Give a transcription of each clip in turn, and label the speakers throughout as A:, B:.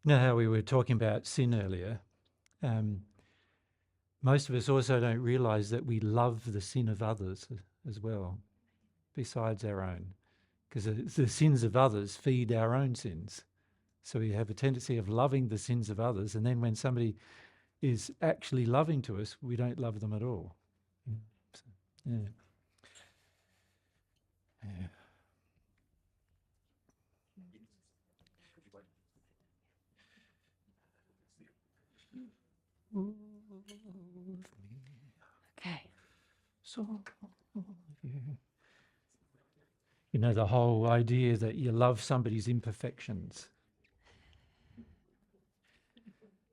A: You know how we were talking about sin earlier? Um, most of us also don't realise that we love the sin of others as well, besides our own, because the sins of others feed our own sins. So we have a tendency of loving the sins of others, and then when somebody is actually loving to us, we don't love them at all. So, yeah. Yeah.
B: Okay.
A: So, you know, the whole idea that you love somebody's imperfections.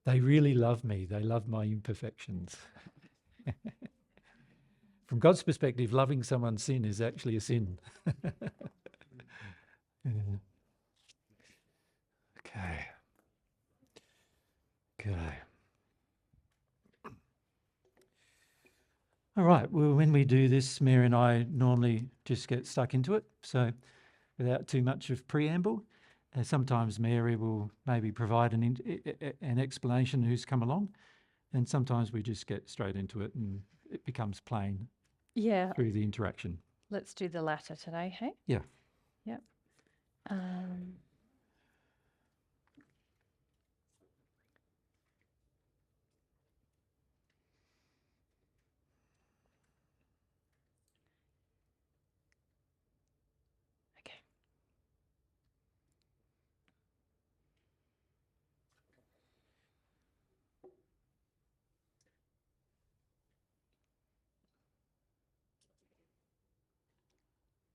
A: They really love me. They love my imperfections. From God's perspective, loving someone's sin is actually a sin. Yeah. Okay. Okay. All right. Well, when we do this, Mary and I normally just get stuck into it. So without too much of preamble, sometimes Mary will maybe provide an explanation who's come along, and sometimes we just get straight into it and it becomes plain
B: Yeah,
A: through the interaction.
B: let's do the latter today, hey?
A: Yeah.
B: Yep. Okay.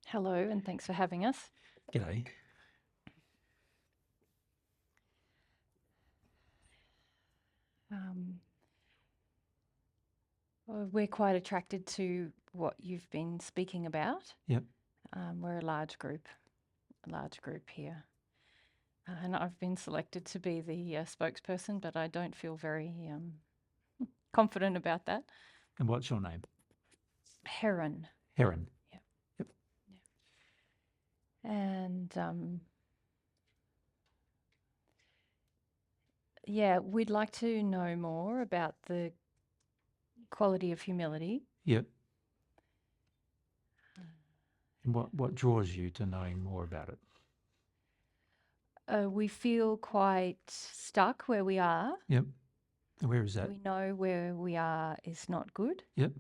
B: Hello, and thanks for having us.
A: G'day.
B: We're quite attracted to what you've been speaking about.
A: Yep.
B: We're a large group here. And I've been selected to be the spokesperson, but I don't feel very confident about that.
A: And what's your name?
B: Heron.
A: Heron.
B: Yeah.
A: Yep.
B: And yeah, we'd like to know more about the quality of humility.
A: Yep. And what draws you to knowing more about it?
B: We feel quite stuck where we are.
A: Yep. Where is that?
B: We know where we are is not good.
A: Yep.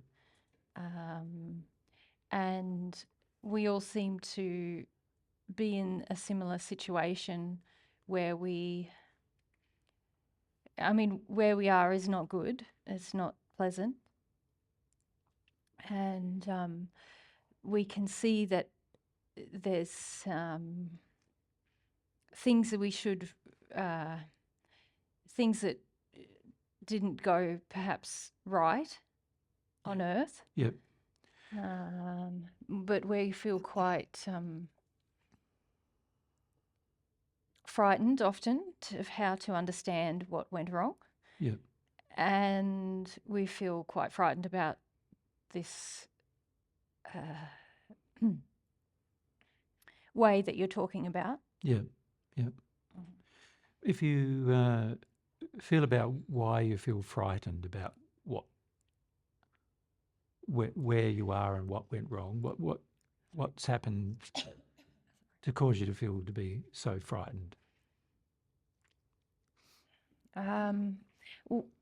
B: And we all seem to be in a similar situation where where we are is not good. It's not pleasant. And we can see that there's things that we should, things that didn't go perhaps right on earth.
A: Yep.
B: But we feel quite frightened often of how to understand what went wrong.
A: Yep.
B: And we feel quite frightened about this way that you're talking about.
A: Yep. Yep. If you feel about why you feel frightened about where you are and what went wrong, what's happened to cause you to feel to be so frightened?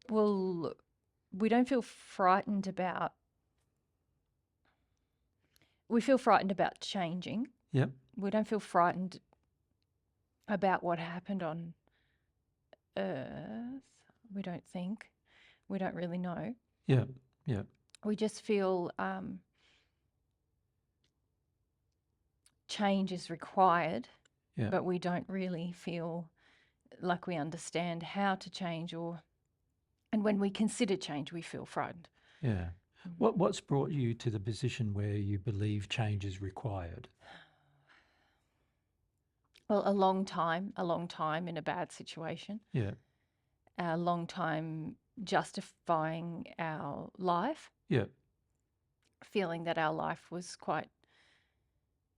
B: Well, we don't feel frightened about. We feel frightened about changing.
A: Yep.
B: We don't feel frightened about what happened on Earth. We don't think. We don't really know.
A: Yep. Yep.
B: We just feel change is required,
A: Yep.
B: but we don't really feel like we understand how to change, and when we consider change, we feel frightened.
A: Yeah. What's brought you to the position where you believe change is required?
B: Well, a long time in a bad situation,
A: Yeah.
B: a long time justifying our life,
A: Yeah.
B: feeling that our life was quite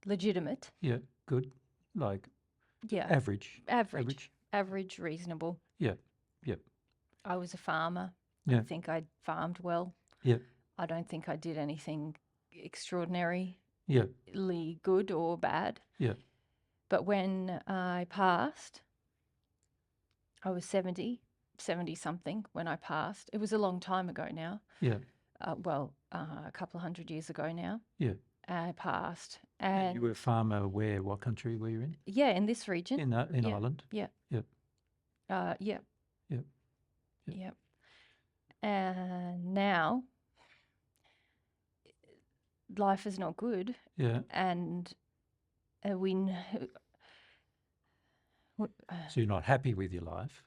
B: legitimate.
A: Yeah. Good. Like
B: Yeah.
A: average.
B: Average. Average, reasonable.
A: Yeah. Yep.
B: I was a farmer.
A: Yeah.
B: I think I farmed well.
A: Yep.
B: I don't think I did anything extraordinarily
A: Yep.
B: good or bad.
A: Yep.
B: But when I passed, I was 70 something when I passed. It was a long time ago now.
A: Yeah.
B: A couple of 100 years ago now.
A: Yeah.
B: I passed.
A: And
B: And
A: you were a farmer where? What country were you in?
B: yeah, in this region.
A: In
B: Yeah.
A: Ireland?
B: Yeah.
A: Yep.
B: Yeah.
A: Yep. Yep.
B: Yep. And now life is not good.
A: Yeah.
B: And we
A: So you're not happy with your life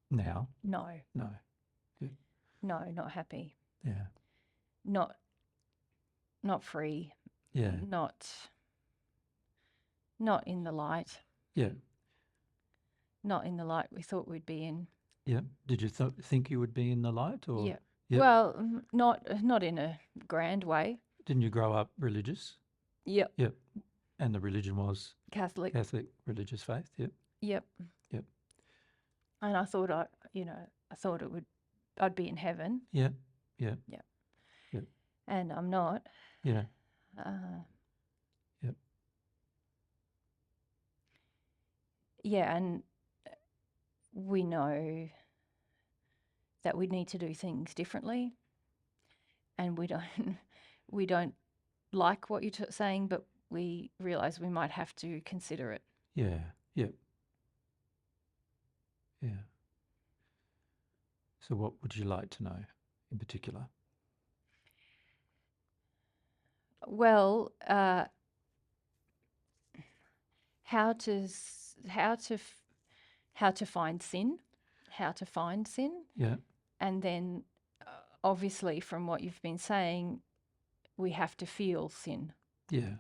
A: now?
B: no,
A: No.
B: no, not happy.
A: Yeah.
B: Not free.
A: Yeah.
B: Not in the light.
A: Yeah.
B: Not in the light we thought we'd be in.
A: Yeah. Did you think you would be in the light, or?
B: Yeah.
A: Yep.
B: Well, not in a grand way.
A: Didn't you grow up religious?
B: Yep.
A: Yep. And the religion was
B: Catholic.
A: Catholic religious faith? Yep.
B: Yep.
A: Yep.
B: And I thought I'd be in heaven.
A: Yeah. Yeah.
B: Yep.
A: Yep.
B: And I'm not.
A: Yeah.
B: Yep. Yeah, and we know that we need to do things differently, and we don't like what you're saying, but we realise we might have to consider it.
A: Yeah. Yep. Yeah. So what would you like to know in particular?
B: Well, how to find sin,
A: Yeah.
B: and then obviously from what you've been saying, we have to feel sin.
A: Yeah.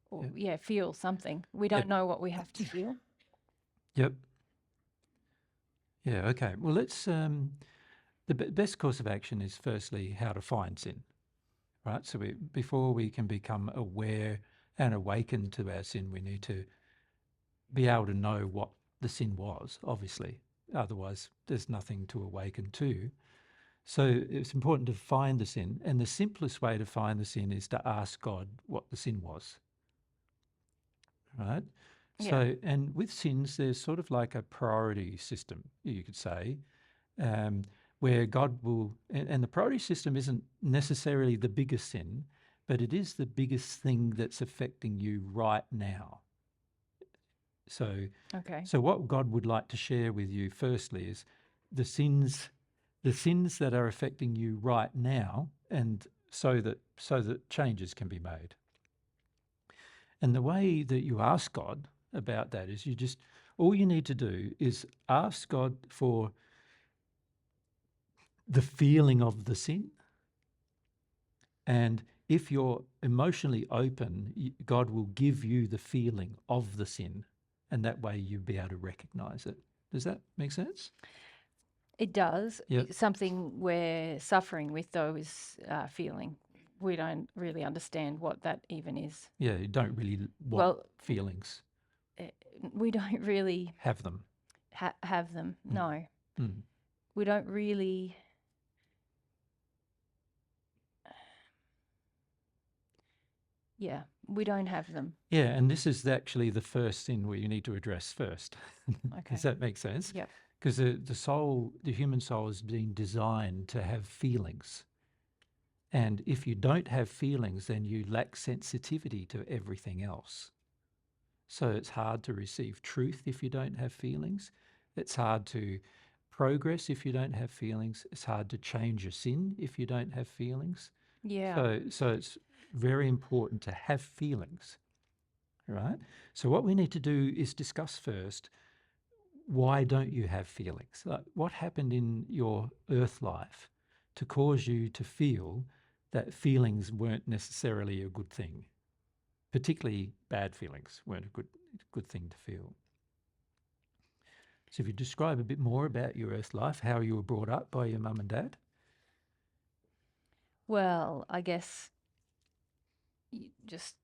B: Or, feel something. We don't know what we have to feel.
A: Yep. Yeah. Okay. Well, let's. The best course of action is firstly how to find sin, right? So before we can become aware and awakened to our sin, we need to be able to know what the sin was, obviously. Otherwise, there's nothing to awaken to. So it's important to find the sin. And the simplest way to find the sin is to ask God what the sin was, right?
B: Yeah.
A: So, and with sins, there's sort of like a priority system, you could say, where God will, and the priority system isn't necessarily the biggest sin, but it is the biggest thing that's affecting you right now. So,
B: Okay.
A: So what God would like to share with you firstly is the sins that are affecting you right now, and so that changes can be made. And the way that you ask God about that is all you need to do is ask God for the feeling of the sin. And if you're emotionally open, God will give you the feeling of the sin, and that way you'll be able to recognize it. Does that make sense?
B: It does.
A: Yep.
B: Something we're suffering with, though, is feeling. We don't really understand what that even is.
A: Yeah, you don't really want feelings.
B: We don't really
A: have them.
B: Have them, no.
A: Mm.
B: We don't really... Yeah, we don't have them.
A: Yeah, and this is actually the first sin we need to address first.
B: Okay.
A: Does that make sense?
B: Yeah.
A: Because the human soul is being designed to have feelings. And if you don't have feelings, then you lack sensitivity to everything else. So it's hard to receive truth if you don't have feelings. It's hard to progress if you don't have feelings. It's hard to change a sin if you don't have feelings.
B: Yeah.
A: So it's very important to have feelings, right? So what we need to do is discuss first, why don't you have feelings? Like, what happened in your earth life to cause you to feel that feelings weren't necessarily a good thing? Particularly bad feelings weren't a good thing to feel. So if you describe a bit more about your earth life, how you were brought up by your mum and dad.
B: Well, I guess you just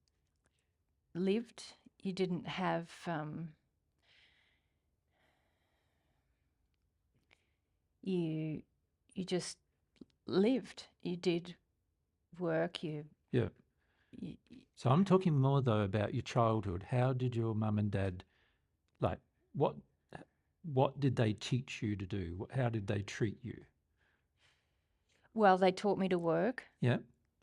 B: lived. You didn't have you just lived. You did work.
A: Yeah.
B: You
A: So I'm talking more though about your childhood. How did your mum and dad, like, what did they teach you to do? How did they treat you?
B: well, they taught me to work.
A: Yeah.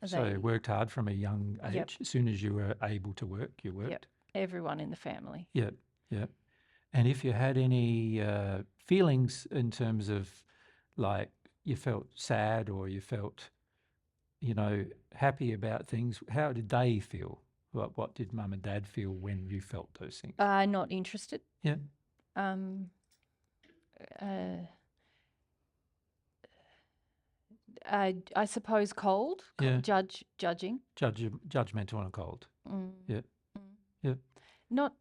A: So
B: They
A: worked hard from a young age.
B: Yep.
A: As soon as you were able to work, you worked.
B: Yep. Everyone in the family.
A: Yep. Yep. And if you had any feelings in terms of, like, you felt sad or you felt, happy about things, how did they feel? What did mum and dad feel when you felt those things?
B: Not interested.
A: Yeah.
B: Um, uh, I suppose cold.
A: Yeah.
B: Judging.
A: Judgmental and cold.
B: Mm.
A: Yeah.
B: Mm.
A: Yeah.
B: Not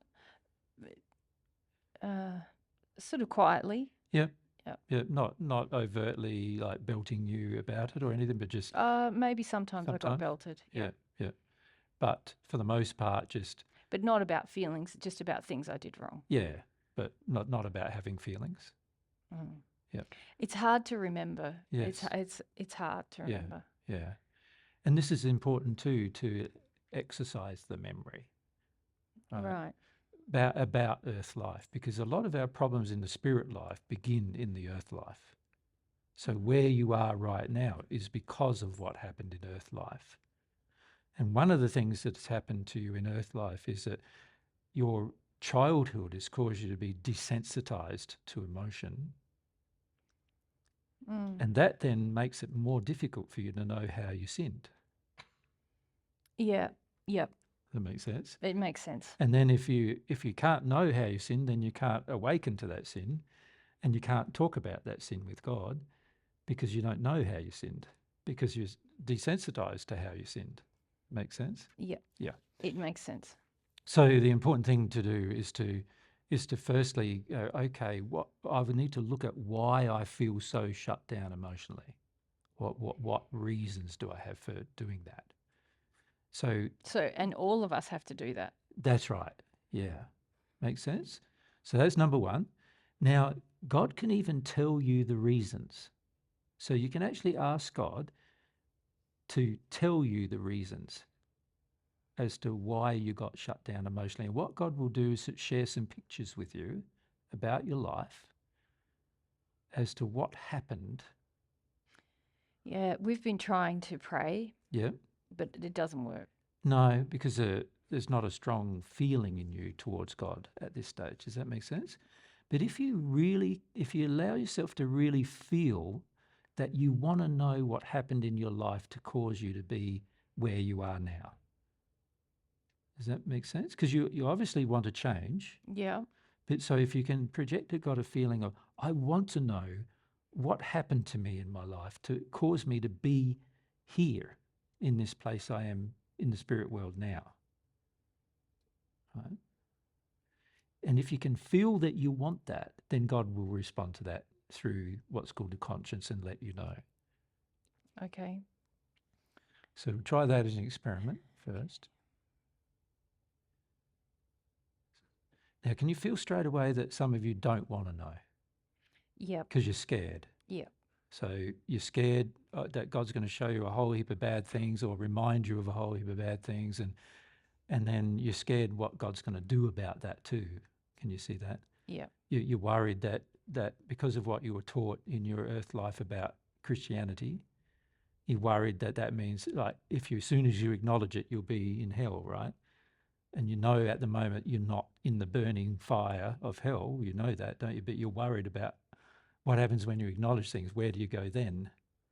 B: sort of quietly.
A: Yeah.
B: Yep.
A: Yeah. Not overtly like belting you about it or anything, but just
B: Maybe sometimes I got
A: Sometimes?
B: belted.
A: yeah. Yeah. But for the most part, just
B: But not about feelings, just about things I did wrong.
A: yeah. But not about having feelings.
B: Mm.
A: Yep.
B: It's hard to remember.
A: Yes.
B: It's hard to
A: Yeah.
B: remember.
A: Yeah. And this is important too, to exercise the memory.
B: Right.
A: About earth life, because a lot of our problems in the spirit life begin in the earth life. So where you are right now is because of what happened in earth life. And one of the things that's happened to you in earth life is that your childhood has caused you to be desensitized to emotion.
B: Mm.
A: And that then makes it more difficult for you to know how you sinned.
B: Yeah. Yep.
A: That makes sense.
B: It makes sense.
A: And then if you can't know how you sinned, then you can't awaken to that sin, and you can't talk about that sin with God because you don't know how you sinned, because you're desensitized to how you sinned. Make sense?
B: Yeah.
A: Yeah.
B: It makes sense.
A: So the important thing to do is to firstly go, okay, what I would need to look at why I feel so shut down emotionally. What reasons do I have for doing that? So
B: And all of us have to do that.
A: that's right. Yeah. Makes sense? So that's number one. Now, God can even tell you the reasons. So you can actually ask God to tell you the reasons as to why you got shut down emotionally. And what God will do is share some pictures with you about your life as to what happened.
B: Yeah, we've been trying to pray,
A: Yeah.
B: but it doesn't work.
A: No, because there's not a strong feeling in you towards God at this stage. Does that make sense? But if you allow yourself to really feel that you want to know what happened in your life to cause you to be where you are now. Does that make sense? Because you obviously want to change.
B: Yeah.
A: But so if you can project to God a feeling of, I want to know what happened to me in my life to cause me to be here in this place I am in the spirit world now. Right? And if you can feel that you want that, then God will respond to that through what's called a conscience and let you know.
B: Okay.
A: So try that as an experiment first. Now, can you feel straight away that some of you don't want to know?
B: Yep.
A: Because you're scared.
B: Yep.
A: So you're scared that God's going to show you a whole heap of bad things or remind you of a whole heap of bad things. And then you're scared what God's going to do about that too. Can you see that?
B: Yep.
A: You're worried that because of what you were taught in your earth life about Christianity, you're worried that means, like, as soon as you acknowledge it, you'll be in hell, right? And you know at the moment you're not in the burning fire of hell. You know that, don't you? But you're worried about what happens when you acknowledge things. Where do you go then?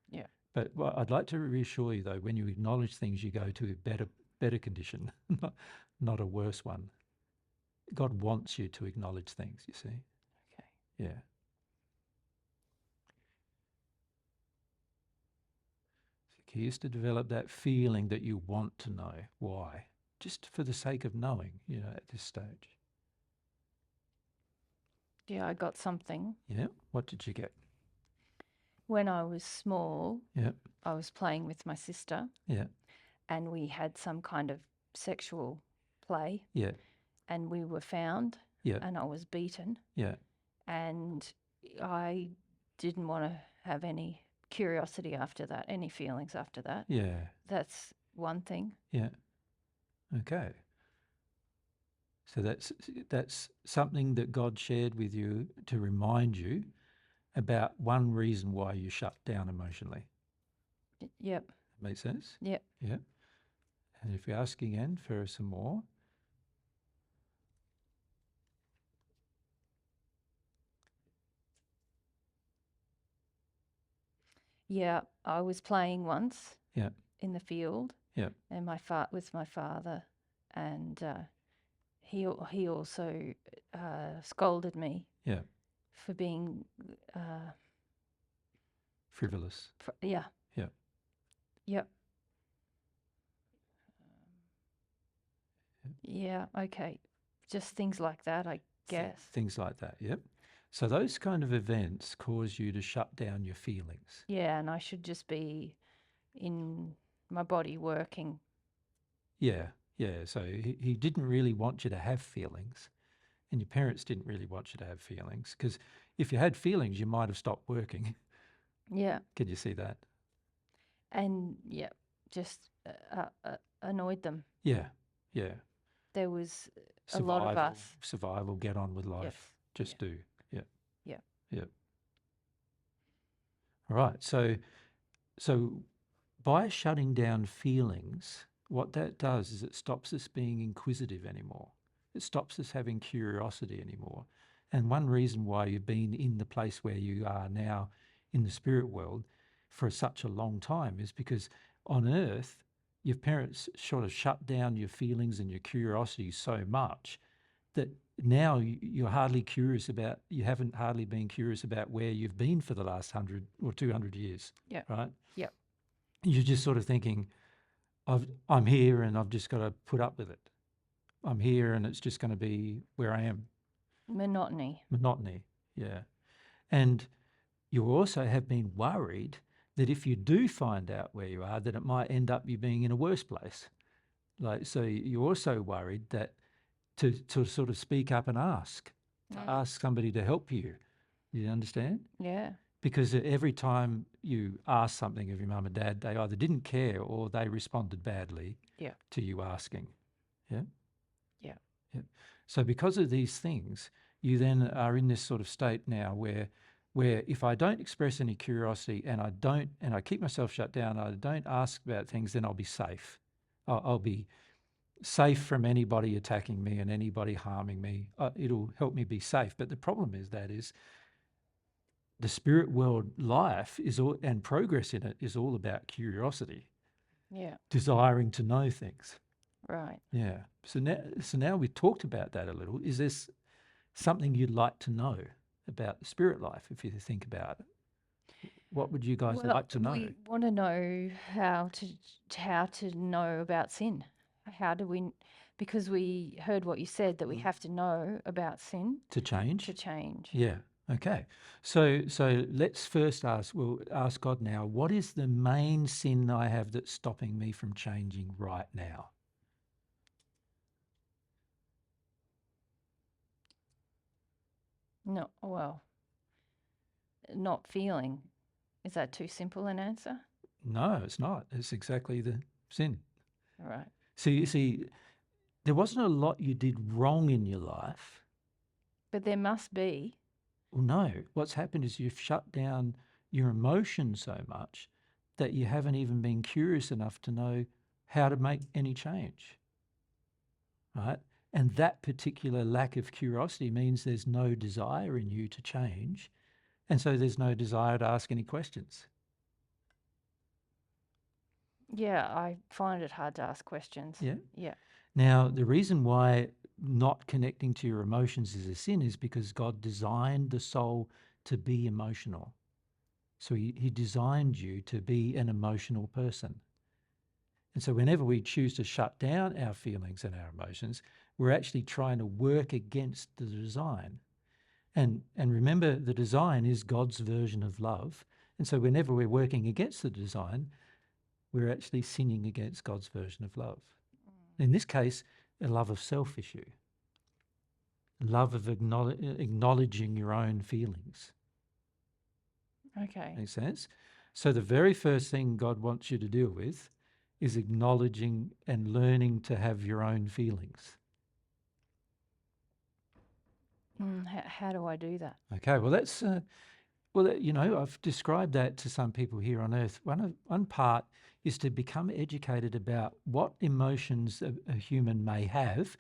B: Yeah.
A: But I'd like to reassure you, though, when you acknowledge things, you go to a better condition, not a worse one. God wants you to acknowledge things, you see.
B: Okay.
A: Yeah. The key is to develop that feeling that you want to know why, just for the sake of knowing, at this stage.
B: Yeah, I got something.
A: Yeah. What did you get?
B: When I was small,
A: Yeah.
B: I was playing with my sister.
A: Yeah.
B: And we had some kind of sexual play.
A: Yeah.
B: And we were found.
A: Yeah.
B: And I was beaten.
A: Yeah.
B: And I didn't want to have any curiosity after that, any feelings after that.
A: Yeah.
B: That's one thing.
A: Yeah. Okay. So that's something that God shared with you to remind you about one reason why you shut down emotionally.
B: Yep.
A: Make sense?
B: Yep.
A: Yeah. And if you ask again for some more.
B: Yeah. I was playing once.
A: Yeah.
B: In the field.
A: Yeah.
B: And with my father, and he also scolded me.
A: Yeah.
B: For being
A: Frivolous.
B: Yeah.
A: Yeah.
B: Yep. Yeah. Okay. Just things like that, I guess.
A: Things like that. Yep. So those kind of events cause you to shut down your feelings.
B: Yeah, and I should just be in my body working.
A: Yeah. Yeah. So he didn't really want you to have feelings, and your parents didn't really want you to have feelings, because if you had feelings, you might have stopped working.
B: Yeah.
A: Can you see that?
B: And yeah, just annoyed them.
A: Yeah. Yeah.
B: There was
A: Survival,
B: a lot of us.
A: Survival, get on with life.
B: Yes.
A: Just do. Yeah.
B: Yeah.
A: Yeah. All right. So by shutting down feelings, what that does is it stops us being inquisitive anymore. It stops us having curiosity anymore. And one reason why you've been in the place where you are now in the spirit world for such a long time is because on earth, your parents sort of shut down your feelings and your curiosity so much that now you're hardly curious about, you haven't hardly been curious about where you've been for the last 100 or 200 years.
B: Yeah.
A: Right?
B: Yeah.
A: You're just sort of thinking, I'm here and I've just got to put up with it. I'm here and it's just going to be where I am.
B: Monotony.
A: Yeah. And you also have been worried that if you do find out where you are, that it might end up you being in a worse place. So you're also worried that to sort of speak up and ask somebody to help you. You understand?
B: Yeah.
A: Because every time you ask something of your mum and dad, they either didn't care or they responded badly to you asking. Yeah?
B: Yeah.
A: Yeah. So because of these things, you then are in this sort of state now where if I don't express any curiosity and I keep myself shut down, I don't ask about things, then I'll be safe. I'll be safe from anybody attacking me and anybody harming me. It'll help me be safe. But the problem is the spirit world life and progress in it is all about curiosity.
B: Yeah.
A: Desiring to know things.
B: Right.
A: Yeah. So now we've talked about that a little. Is this something you'd like to know about the spirit life, if you think about it? What would you guys like to know?
B: We want to know how to know about sin. How do we? Because we heard what you said, that we have to know about sin
A: To change?
B: to change.
A: Yeah. Okay. So let's first ask God now, what is the main sin I have that's stopping me from changing right now?
B: No, well, not feeling. Is that too simple an answer?
A: No, it's not. It's exactly the sin.
B: All right.
A: So you see, there wasn't a lot you did wrong in your life.
B: But there must be.
A: Well, no. What's happened is you've shut down your emotions so much that you haven't even been curious enough to know how to make any change. Right? And that particular lack of curiosity means there's no desire in you to change. And so there's no desire to ask any questions.
B: Yeah, I find it hard to ask questions.
A: Yeah.
B: Yeah.
A: Now, the reason why not connecting to your emotions is a sin is because God designed the soul to be emotional. So he designed you to be an emotional person. And so whenever we choose to shut down our feelings and our emotions, we're actually trying to work against the design. And remember, the design is God's version of love. And so whenever we're working against the design, we're actually sinning against God's version of love. In this case, a love of self issue, love of acknowledging your own feelings.
B: Okay.
A: Makes sense? So the very first thing God wants you to deal with is acknowledging and learning to have your own feelings.
B: How do I do that?
A: Okay, well, that's, I've described that to some people here on earth. One part is to become educated about what emotions a human may have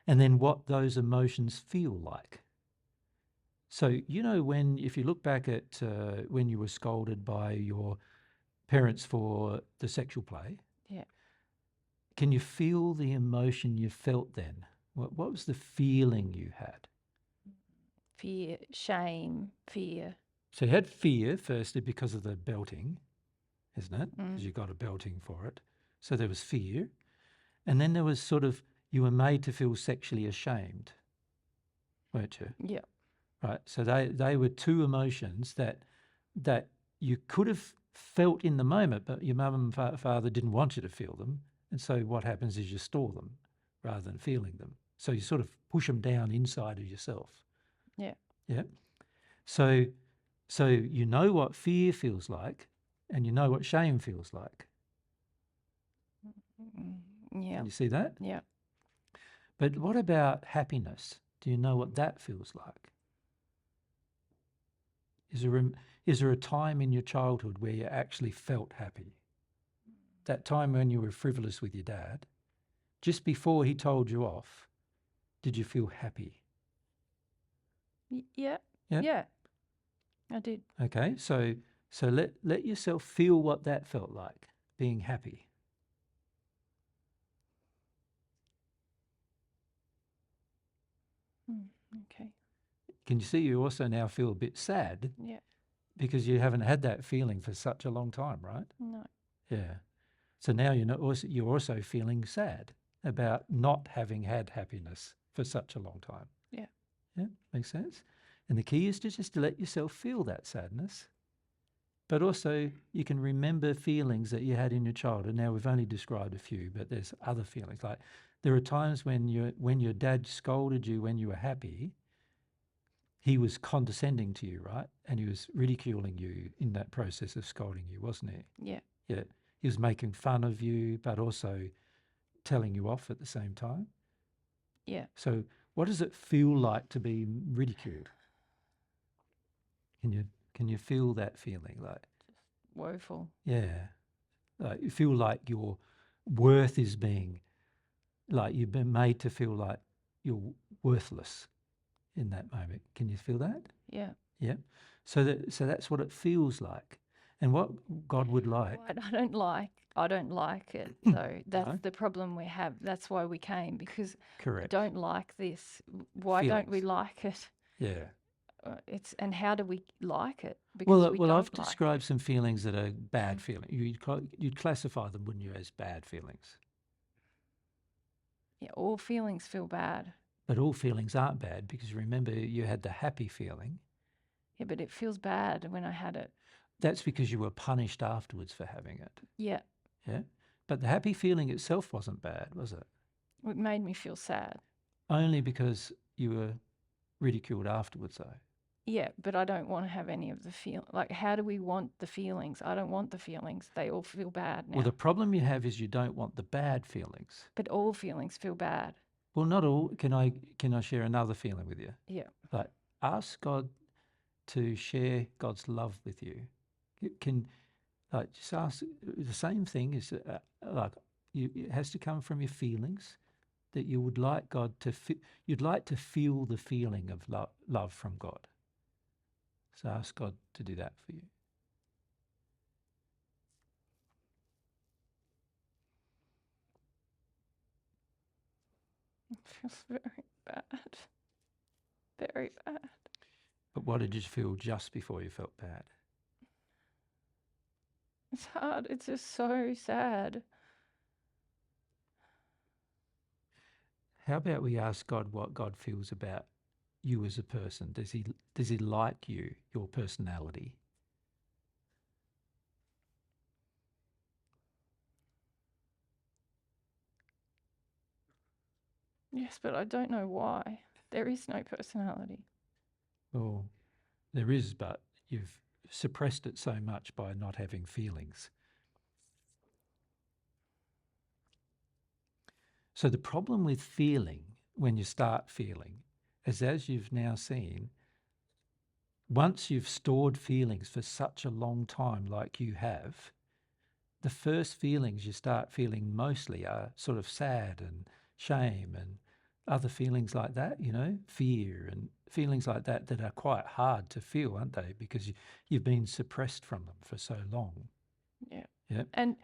A: and then what those emotions feel like. So, if you look back at when you were scolded by your parents for the sexual play,
B: Yeah.
A: can you feel the emotion you felt then? What was the feeling you had?
B: Fear, shame, fear.
A: So you had fear, firstly, because of the belting, isn't it?
B: Mm.
A: Because you got a belting for it. So there was fear. And then there was you were made to feel sexually ashamed, weren't you?
B: Yeah.
A: Right. So they were two emotions that you could have felt in the moment, but your mum and father didn't want you to feel them. And so what happens is you store them rather than feeling them. So you sort of push them down inside of yourself.
B: Yeah.
A: Yeah. So you know what fear feels like and you know what shame feels like.
B: Yeah.
A: Can you see that?
B: Yeah.
A: But what about happiness? Do you know what that feels like? Is there a time in your childhood where you actually felt happy? That time when you were frivolous with your dad, just before he told you off, did you feel happy?
B: Yeah.
A: Yeah.
B: Yeah. I did.
A: Okay. So let yourself feel what that felt like, being happy.
B: Okay.
A: Can you see you also now feel a bit sad
B: Yeah.
A: because you haven't had that feeling for such a long time, right?
B: No.
A: Yeah. So now you're also feeling sad about not having had happiness for such a long time.
B: Yeah.
A: Yeah, makes sense. And the key is just to let yourself feel that sadness, but also you can remember feelings that you had in your childhood. Now we've only described a few, but there's other feelings. Like there are times when your dad scolded you when you were happy, he was condescending to you, right? And he was ridiculing you in that process of scolding you, wasn't he?
B: Yeah.
A: Yeah. He was making fun of you, but also telling you off at the same time.
B: Yeah.
A: So what does it feel like to be ridiculed? Can you feel that feeling? Like,
B: Woeful.
A: yeah. Like you feel like your worth is being, like you've been made to feel like you're worthless in that moment. Can you feel that?
B: Yeah.
A: Yeah. So that's what it feels like. And what God would like.
B: What I don't like it. So that's
A: No?
B: the problem we have. That's why we came, because I
A: Correct.
B: don't like this. Why don't we
A: Feelings.
B: like it?
A: Yeah.
B: And how do we like it? Because we
A: Well,
B: don't
A: I've
B: like
A: described some feelings that are bad feelings. You'd classify them, wouldn't you, as bad feelings?
B: it. Yeah, all feelings feel bad.
A: But all feelings aren't bad because remember you had the happy feeling.
B: Yeah, but it feels bad when I had it.
A: That's because you were punished afterwards for having it.
B: Yeah,
A: Yeah. But the happy feeling itself wasn't bad, was it?
B: it made me feel sad.
A: Only because you were ridiculed afterwards, though.
B: Yeah, but I don't want to have any of the feel. Like, how do we want the feelings? I don't want the feelings. They all feel bad now.
A: Well, the problem you have is you don't want the bad feelings.
B: But all feelings feel bad.
A: Well, not all. Can I share another feeling with you?
B: Yeah.
A: Like, ask God to share God's love with you. Just ask the same thing is it has to come from your feelings that you would like God to you'd like to feel the feeling of love from God. So ask God to do that for you.
B: It feels very bad. Very bad.
A: But what did you feel just before you felt bad?
B: It's hard. It's just so sad.
A: How about we ask God what God feels about you as a person? Does he like you, your personality?
B: Yes, but I don't know why. There is no personality.
A: Well, there is, but you've suppressed it so much by not having feelings. So the problem with feeling, when you start feeling, is, as you've now seen, once you've stored feelings for such a long time like you have, the first feelings you start feeling mostly are sort of sad and shame and other feelings like that, you know, fear and feelings like that that are quite hard to feel, aren't they? Because you've been suppressed from them for so long.
B: Yeah.
A: Yeah.
B: And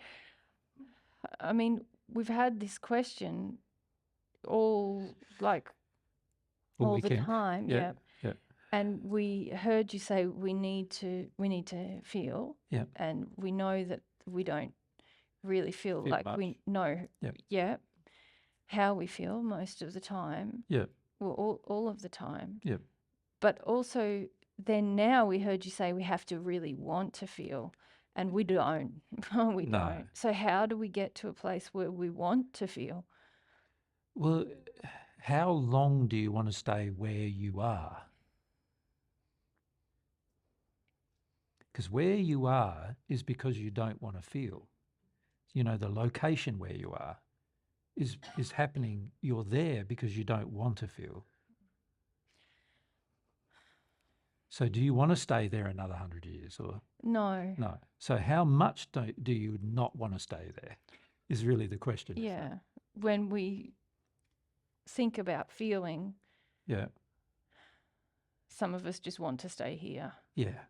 B: I mean, we've had this question all all the
A: weekend.
B: time.
A: Yeah. Yeah.
B: And we heard you say we need to feel.
A: Yeah.
B: And we know that we don't really feel like
A: much.
B: we know
A: Yeah.
B: how we feel most of the time.
A: Yeah.
B: Well, all of the time.
A: Yeah.
B: But also then now we heard you say we have to really want to feel, and we don't. We
A: No.
B: don't. So how do we get to a place where we want to feel?
A: Well, how long do you want to stay where you are? Because where you are is because you don't want to feel. You know, the location where you are is happening. You're there because you don't want to feel. So do you want to stay there another 100 years or?
B: No.
A: No. So how much do you not want to stay there is really the question.
B: Yeah. When we think about feeling,
A: Yeah.
B: some of us just want to stay here.
A: Yeah.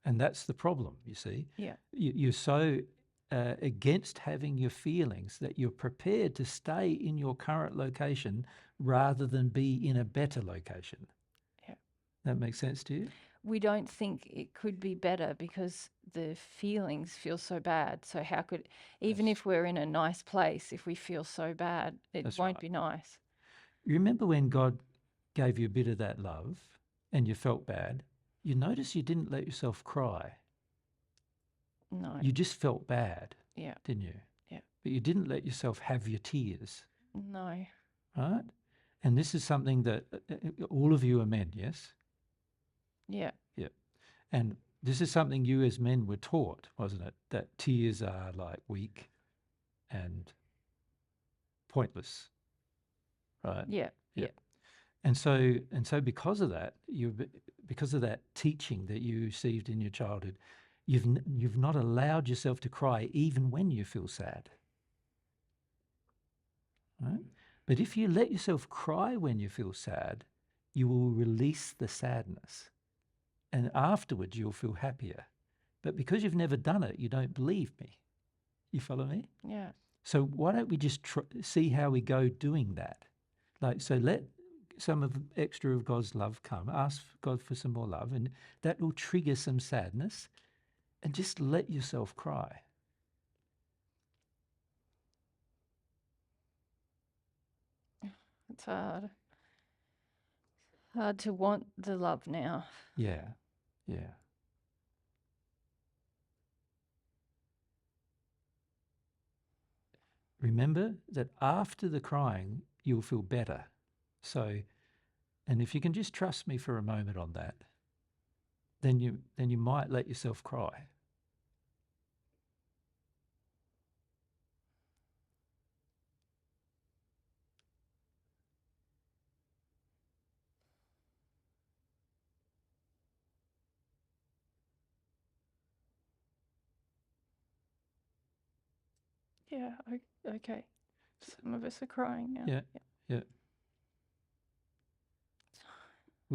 A: And that's the problem, you see.
B: Yeah.
A: You're so against having your feelings that you're prepared to stay in your current location rather than be in a better location.
B: Yeah.
A: That makes sense to you?
B: We don't think it could be better because the feelings feel so bad. So how could, even if we're in a nice place, if we feel so bad, it won't be nice.
A: You remember when God gave you a bit of that love and you felt bad, you notice you didn't let yourself cry.
B: No.
A: You just felt bad,
B: Yeah.
A: didn't you?
B: Yeah.
A: But you didn't let yourself have your tears.
B: No.
A: Right? And this is something that all of you are men, yes?
B: Yeah.
A: Yeah. And this is something you as men were taught, wasn't it? That tears are like weak and pointless. Right?
B: Yeah. Yeah.
A: And so because of that, because of that teaching that you received in your childhood, you've not allowed yourself to cry even when you feel sad. Right? But if you let yourself cry when you feel sad, you will release the sadness. And afterwards you'll feel happier. But because you've never done it, you don't believe me. You follow me?
B: Yeah.
A: So why don't we just see how we go doing that? So let some of extra of God's love come. Ask God for some more love, and that will trigger some sadness. And just let yourself cry.
B: It's hard. Hard to want the love now.
A: Yeah, yeah. Remember that after the crying, you'll feel better. So, and if you can just trust me for a moment on that, then you might let yourself cry.
B: Yeah. Okay. Some of us are crying now.
A: Yeah, yeah.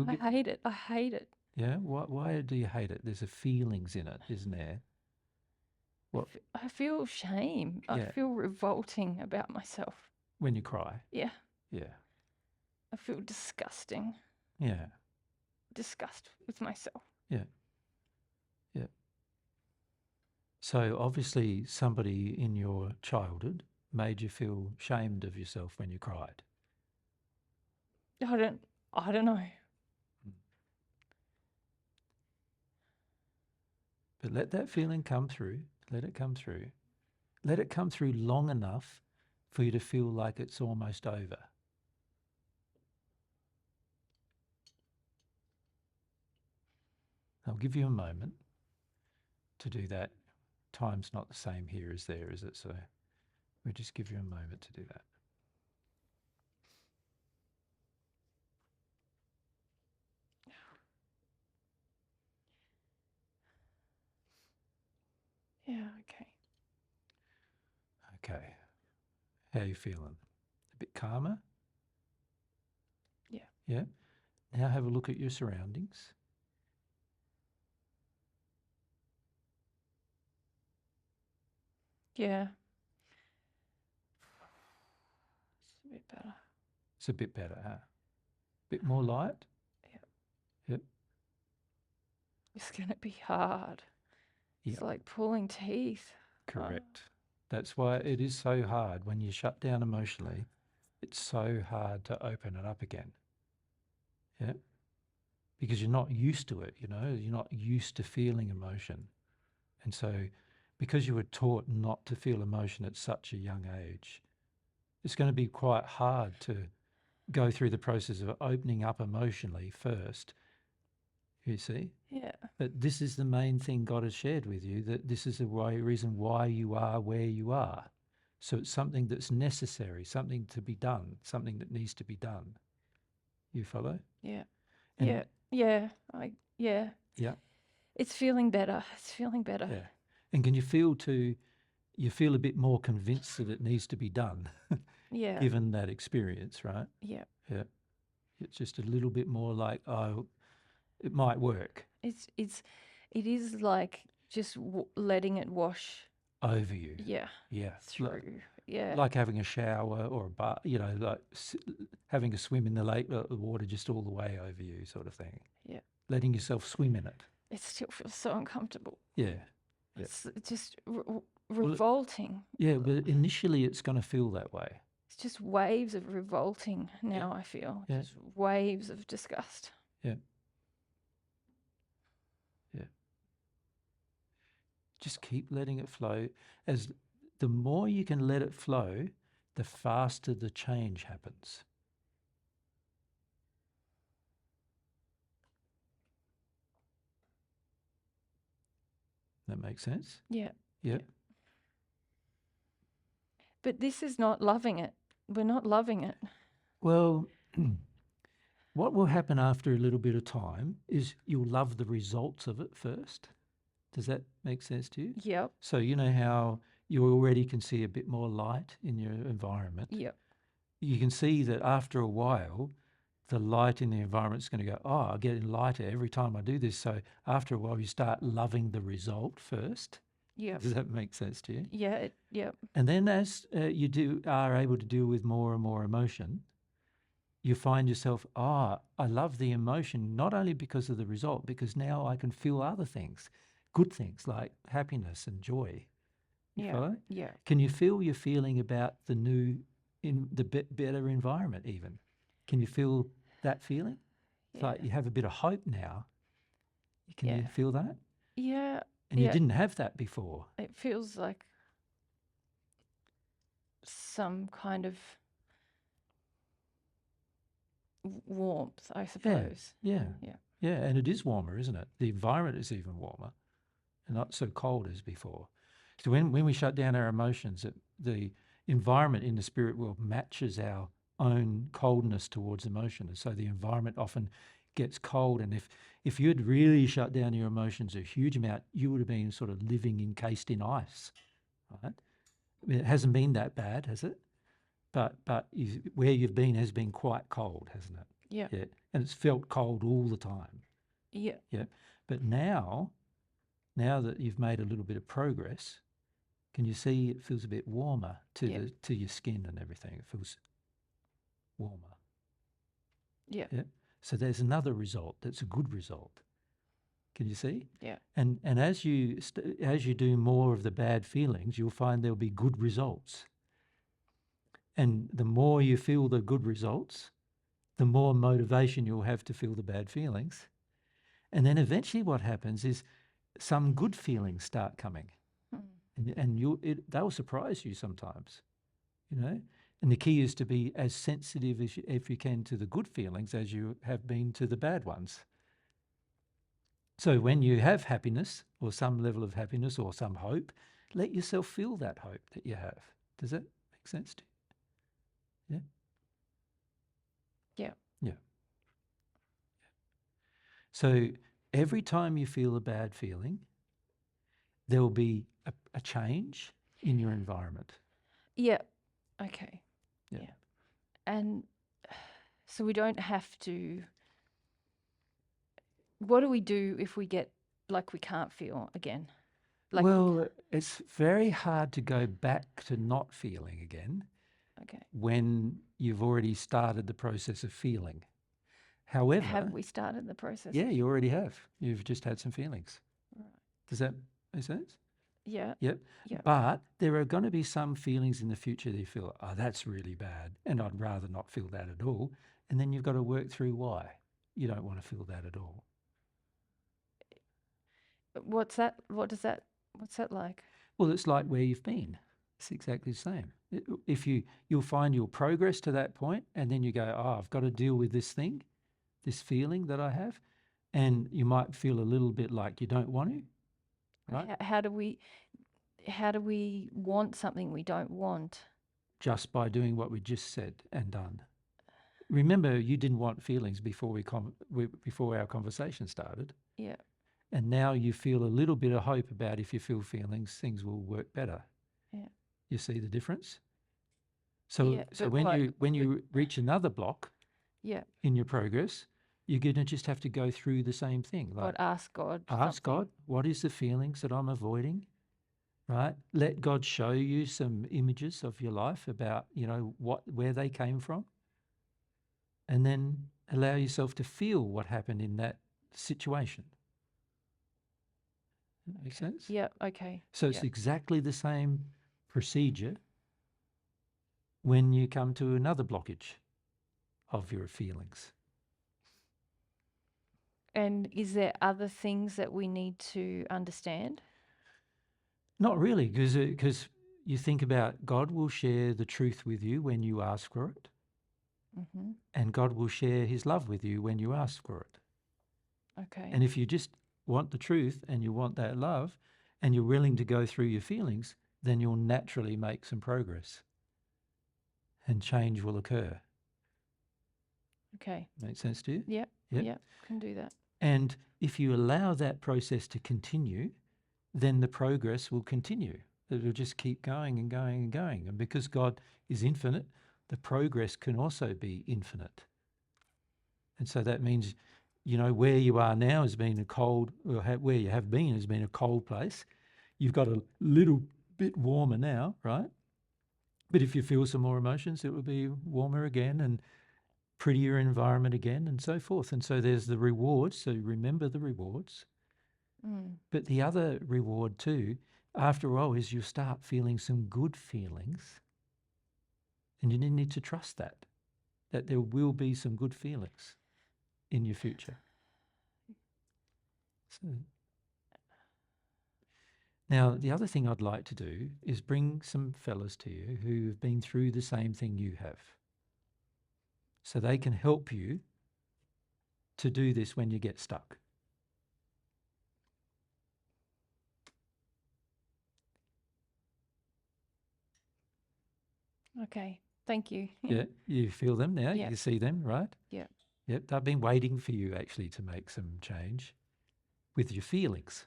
B: I hate it. I hate it.
A: Yeah. Why do you hate it? There's a feelings in it, isn't there? What?
B: I feel shame. I
A: Yeah.
B: feel revolting about myself.
A: When you cry.
B: Yeah.
A: Yeah.
B: I feel disgusting.
A: Yeah.
B: Disgust with myself.
A: Yeah. Yeah. So obviously somebody in your childhood made you feel shamed of yourself when you cried.
B: I don't know.
A: But let that feeling come through. Let it come through. Let it come through long enough for you to feel like it's almost over. I'll give you a moment. to do that. Time's not the same here as there, is it? So we'll just give you a moment to do that.
B: Yeah, okay.
A: Okay. How are you feeling? A bit calmer?
B: Yeah.
A: Yeah. Now have a look at your surroundings.
B: Yeah. It's a bit better.
A: It's a bit better, huh? Bit more light?
B: Yep.
A: Yep.
B: It's going to be hard.
A: Yep.
B: It's like pulling teeth.
A: Correct. That's why it is so hard when you shut down emotionally. It's so hard to open it up again. Yeah. Because you're not used to it, you know, you're not used to feeling emotion. And so because you were taught not to feel emotion at such a young age, it's going to be quite hard to go through the process of opening up emotionally first, you see?
B: Yeah.
A: But this is the main thing God has shared with you, that this is the reason why you are where you are. So it's something that's necessary, something to be done, something that needs to be done. You follow?
B: Yeah.
A: And
B: yeah. Yeah. Yeah.
A: Yeah.
B: It's feeling better. It's feeling better.
A: Yeah. And can you feel you feel a bit more convinced that it needs to be done,
B: Yeah.
A: given that experience, right?
B: Yeah.
A: Yeah. It's just a little bit more like, oh, it might work
B: It is like just letting it wash.
A: over you.
B: Yeah.
A: Yeah.
B: Through. Yeah.
A: Like having a shower or a bath, you know, like having a swim in the lake, the water just all the way over you, sort of thing.
B: Yeah.
A: Letting yourself swim in it.
B: It still feels so uncomfortable.
A: Yeah. Yeah.
B: It's just revolting.
A: Yeah, but initially it's going to feel that way.
B: It's just waves of revolting now, I feel.
A: Yeah.
B: Just waves of disgust.
A: Yeah. Yeah. Just keep letting it flow. As the more you can let it flow, the faster the change happens. That makes sense?
B: Yeah.
A: Yeah.
B: But this is not loving it. We're not loving it.
A: Well, what will happen after a little bit of time is you'll love the results of it first. Does that make sense to you?
B: Yep.
A: So you know how you already can see a bit more light in your environment.
B: Yep.
A: You can see that after a while, the light in the environment is going to go, oh, I'm getting lighter every time I do this. So after a while, you start loving the result first.
B: Yep.
A: Does that make sense to you?
B: Yeah. Yep.
A: And then as you are able to deal with more and more emotion, you find yourself, I love the emotion, not only because of the result, because now I can feel other things, good things like happiness and joy. You follow?
B: Yeah.
A: Can you feel your feeling about the new, in the better environment even? Can you feel that feeling? It's like you have a bit of hope now. Can you feel that?
B: Yeah.
A: And you didn't have that before.
B: It feels like some kind of warmth, I suppose.
A: Yeah. And it is warmer, isn't it? The environment is even warmer and not so cold as before. So when we shut down our emotions, the environment in the spirit world matches our own coldness towards emotion. And so the environment often gets cold. And if you had really shut down your emotions a huge amount, you would have been sort of living encased in ice, right? I mean, it hasn't been that bad, has it? But where you've been has been quite cold, hasn't it?
B: Yeah.
A: And it's felt cold all the time.
B: Yeah.
A: But now that you've made a little bit of progress, can you see it feels a bit warmer to your skin and everything? It feels warmer.
B: Yeah.
A: So there's another result that's a good result. Can you see?
B: Yeah.
A: And as you do more of the bad feelings, you'll find there'll be good results. And the more you feel the good results, the more motivation you'll have to feel the bad feelings. And then eventually what happens is some good feelings start coming. And they'll surprise you sometimes, you know. And the key is to be as sensitive if you can to the good feelings as you have been to the bad ones. So when you have happiness or some level of happiness or some hope, let yourself feel that hope that you have. Does that make sense to you?
B: Yeah.
A: Yeah. So every time you feel a bad feeling, there will be a change in your environment.
B: Yeah. Okay.
A: Yeah.
B: Yeah. And so we don't have to. What do we do if we get like we can't feel again? Like,
A: Well, it's very hard to go back to not feeling again
B: okay.
A: when you've already started the process of feeling.
B: Have
A: However,
B: we started the process?
A: yeah, you already have. You've just had some feelings.
B: Right.
A: Does that make sense?
B: Yeah.
A: Yep.
B: Yeah.
A: But there are going to be some feelings in the future that you feel, oh, that's really bad, and I'd rather not feel that at all. And then you've got to work through why you don't want to feel that at all.
B: What's that? What's that like?
A: Well, it's like where you've been. It's exactly the same. If you'll find you'll progress to that point, and then you go, oh, I've got to deal with this thing, this feeling that I have, and you might feel a little bit like you don't want to, right?
B: How do we want something we don't want?
A: Just by doing what we just said and done. Remember, you didn't want feelings before before our conversation started,
B: Yeah.
A: and now you feel a little bit of hope about if you feel feelings, things will work better.
B: Yeah.
A: You see the difference? So,
B: Yeah,
A: so
B: but
A: when
B: what-
A: you reach another block
B: Yeah.
A: in your progress, you're going to just have to go through the same thing. Like,
B: What ask God?
A: ask
B: something.
A: God, what is the feelings that I'm avoiding? Right? Let God show you some images of your life about, where they came from. And then allow yourself to feel what happened in that situation. That make sense?
B: Yeah. Okay.
A: So it's
B: Yeah.
A: exactly the same procedure when you come to another blockage of your feelings.
B: And is there other things that we need to understand?
A: Not really, because you think about God will share the truth with you when you ask for it,
B: Mm-hmm.
A: and God will share his love with you when you ask for it.
B: Okay.
A: And if you just want the truth and you want that love and you're willing to go through your feelings, then you'll naturally make some progress and change will occur.
B: Okay.
A: Make sense to you?
B: Yep.
A: Yep.
B: Yep. Can do that.
A: And if you allow that process to continue, then the progress will continue. It will just keep going and going and going. And because God is infinite, the progress can also be infinite. And so that means, where you are now has been a cold, or where you have been has been a cold place. You've got a little bit warmer now, right? But if you feel some more emotions, it will be warmer again and prettier environment again and so forth. And so there's the rewards. So remember the rewards.
B: Mm.
A: But the other reward too, after all, is you start feeling some good feelings. And you need to trust that there will be some good feelings in your future. So, now, the other thing I'd like to do is bring some fellas to you who have been through the same thing you have. So they can help you to do this when you get stuck.
B: Okay. Thank you.
A: Yeah, you feel them now.
B: Yeah.
A: You see them, right?
B: Yeah.
A: Yep, they've been waiting for you actually to make some change with your feelings.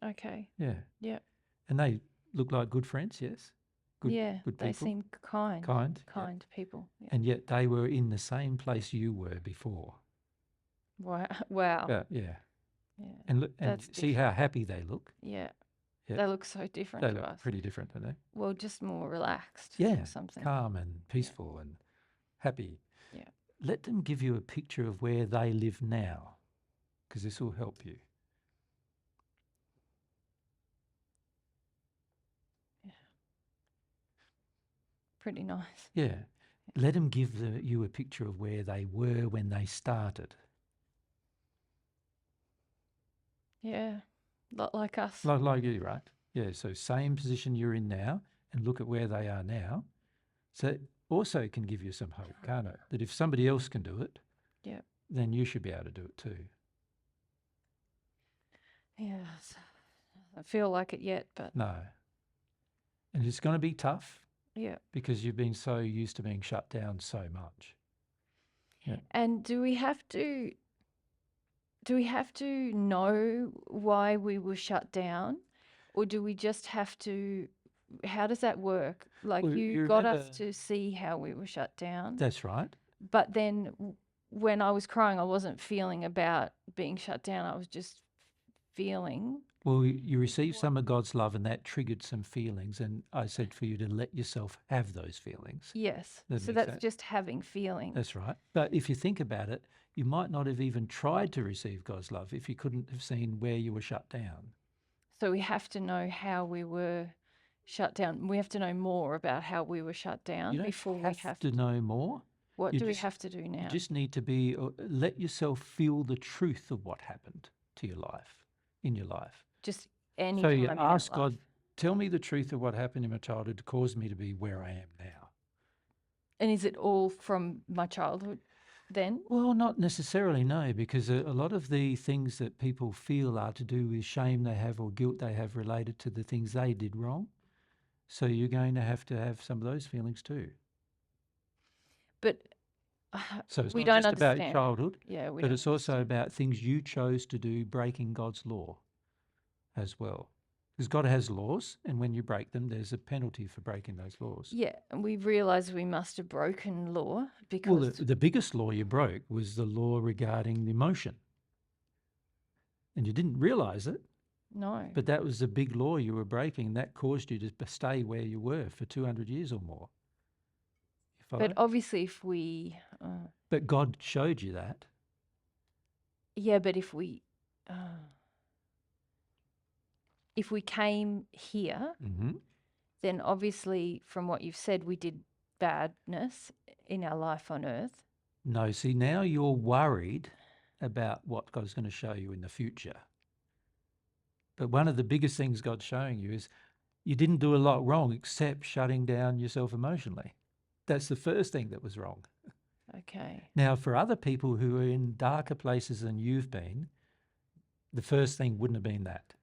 B: Okay.
A: Yeah.
B: Yeah.
A: And they look like good friends, yes? Good people.
B: They seem kind.
A: Kind. Yeah.
B: Kind people. Yeah.
A: And yet they were in the same place you were before.
B: Wow. Wow.
A: Yeah.
B: Yeah.
A: And look, and
B: That's
A: see how happy they look.
B: Yeah.
A: Yeah.
B: They look so different
A: They
B: to
A: look
B: us.
A: pretty different, don't they?
B: Well, just more relaxed.
A: Yeah.
B: Or something.
A: Calm and peaceful and happy.
B: Yeah.
A: Let them give you a picture of where they live now, because this will help you.
B: Pretty nice.
A: Yeah. Let them give you a picture of where they were when they started.
B: Yeah. Lot like us.
A: Like you, right? Yeah, so same position you're in now and look at where they are now. So it also can give you some hope, can't it? That if somebody else can do it,
B: Yeah.
A: then you should be able to do it too.
B: Yes. I don't feel like it yet, but
A: No. And it's going to be tough
B: yeah.
A: because you've been so used to being shut down so much. Yeah.
B: And do we have to know why we were shut down, or do we just have to? How does that work? Like
A: Well,
B: you
A: you
B: got
A: remember,
B: us to see how we were shut down,
A: that's right.
B: but then when I was crying, I wasn't feeling about being shut down. I was just feeling.
A: Well, you received some of God's love and that triggered some feelings. And I said for you to let yourself have those feelings.
B: Yes.
A: That
B: So
A: makes
B: that's
A: sense.
B: just having feelings.
A: That's right. But if you think about it, you might not have even tried to receive God's love if you couldn't have seen where you were shut down.
B: So we have to know how we were shut down. We have to know more about how we were shut down
A: You don't
B: before we
A: have
B: have
A: to know more.
B: What
A: You
B: do we
A: just-
B: have to do
A: You
B: now?
A: just need to let yourself feel the truth of what happened to your life, in your life.
B: Just any
A: So
B: time
A: you
B: in our
A: ask
B: life.
A: God, tell me the truth of what happened in my childhood to cause me to be where I am now.
B: And is it all from my childhood then?
A: Well, not necessarily, no, because a lot of the things that people feel are to do with shame they have or guilt they have related to the things they did wrong. So you're going to have some of those feelings too.
B: But
A: So it's
B: we
A: not
B: don't
A: just about
B: understand.
A: childhood,
B: Yeah, we
A: but
B: don't
A: it's also
B: understand.
A: about things you chose to do, breaking God's law as well. Because God has laws, and when you break them, there's a penalty for breaking those laws.
B: Yeah, and we realised we must have broken law
A: Well,
B: because
A: the biggest law you broke was the law regarding emotion. And you didn't realize it,
B: no.
A: but that was the big law you were breaking. And that caused you to stay where you were for 200 years or more. You follow?
B: But obviously, if we,
A: But God showed you that.
B: yeah, but if we came here,
A: Mm-hmm.
B: then obviously, from what you've said, we did badness in our life on earth.
A: No, see, now you're worried about what God's going to show you in the future. But one of the biggest things God's showing you is you didn't do a lot wrong except shutting down yourself emotionally. That's the first thing that was wrong.
B: Okay.
A: Now, for other people who are in darker places than you've been, the first thing wouldn't have been that.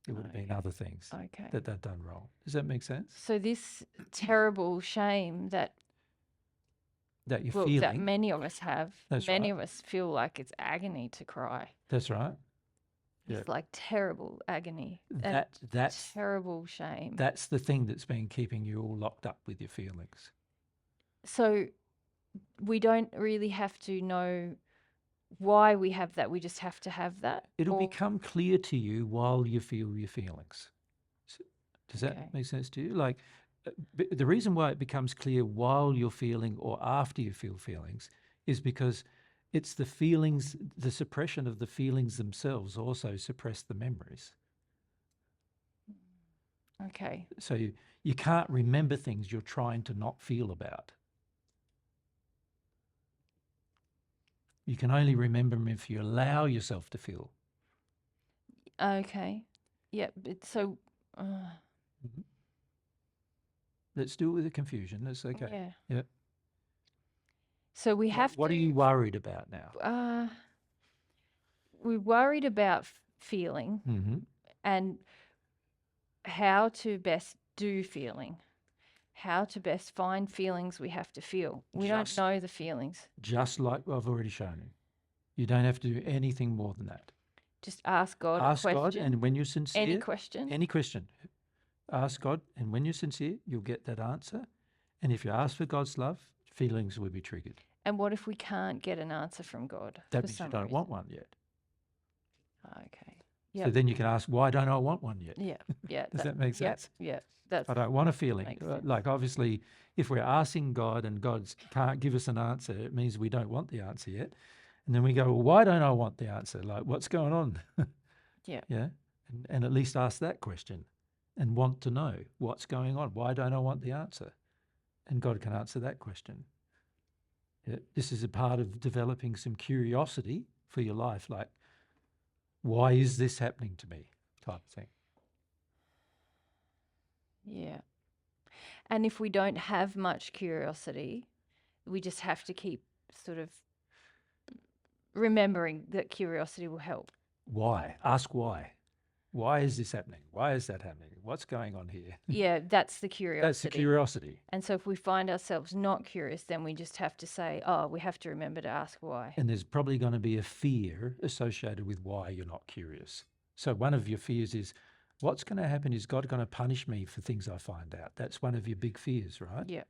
A: It would have been
B: Okay.
A: other things
B: Okay.
A: that they've done wrong. Does that make sense?
B: So this terrible shame that
A: That you're
B: that
A: feeling.
B: many of us have,
A: That's
B: many
A: right.
B: of us feel like it's agony to cry.
A: That's right. Yeah.
B: It's like terrible agony and
A: That's
B: terrible shame.
A: that's the thing that's been keeping you all locked up with your feelings.
B: So we don't really have to know why we have that. We just have to have that.
A: It'll
B: Or-
A: become clear to you while you feel your feelings. Does
B: Okay.
A: that make sense to you? Like the reason why it becomes clear while you're feeling or after you feel feelings is because it's the feelings, the suppression of the feelings themselves also suppress the memories.
B: Okay.
A: So you can't remember things you're trying to not feel about. You can only remember them if you allow yourself to feel.
B: Okay. Yeah. But so.
A: Let's do it with the confusion. That's okay.
B: Yeah.
A: Yeah.
B: So we have
A: What
B: to.
A: are you worried about now?
B: We're worried about feeling
A: Mm-hmm.
B: and how to best do feeling, how to best find feelings we have to feel. We don't know the feelings.
A: Just like I've already shown you. You don't have to do anything more than that.
B: Just ask God
A: Ask
B: a
A: God,
B: question.
A: and when you're sincere,
B: Any question.
A: any question, ask God, and when you're sincere, you'll get that answer. And if you ask for God's love, feelings will be triggered.
B: And what if we can't get an answer from God?
A: That
B: for
A: means you
B: some
A: don't
B: reason?
A: want one yet.
B: Okay.
A: So
B: Yep.
A: then you can ask, why don't I want one yet?
B: Yeah. Yeah.
A: Does that make sense?
B: Yeah. That's.
A: I don't want a feeling.
B: Makes sense.
A: Like obviously, if we're asking God and God can't give us an answer, it means we don't want the answer yet. And then we go, well, why don't I want the answer? Like, what's going on?
B: Yeah.
A: Yeah. And at least ask that question and want to know what's going on. Why don't I want the answer? And God can answer that question. Yeah. This is a part of developing some curiosity for your life. Like, why is this happening to me? Type of thing.
B: Yeah. And if we don't have much curiosity, we just have to keep sort of remembering that curiosity will help.
A: Why? Ask why. Why is this happening? Why is that happening? What's going on here?
B: Yeah, that's the curiosity.
A: That's the curiosity.
B: And so if we find ourselves not curious, then we just have to say, oh, we have to remember to ask why.
A: And there's probably going to be a fear associated with why you're not curious. So one of your fears is, what's going to happen? Is God going to punish me for things I find out? That's one of your big fears, right?
B: Yeah.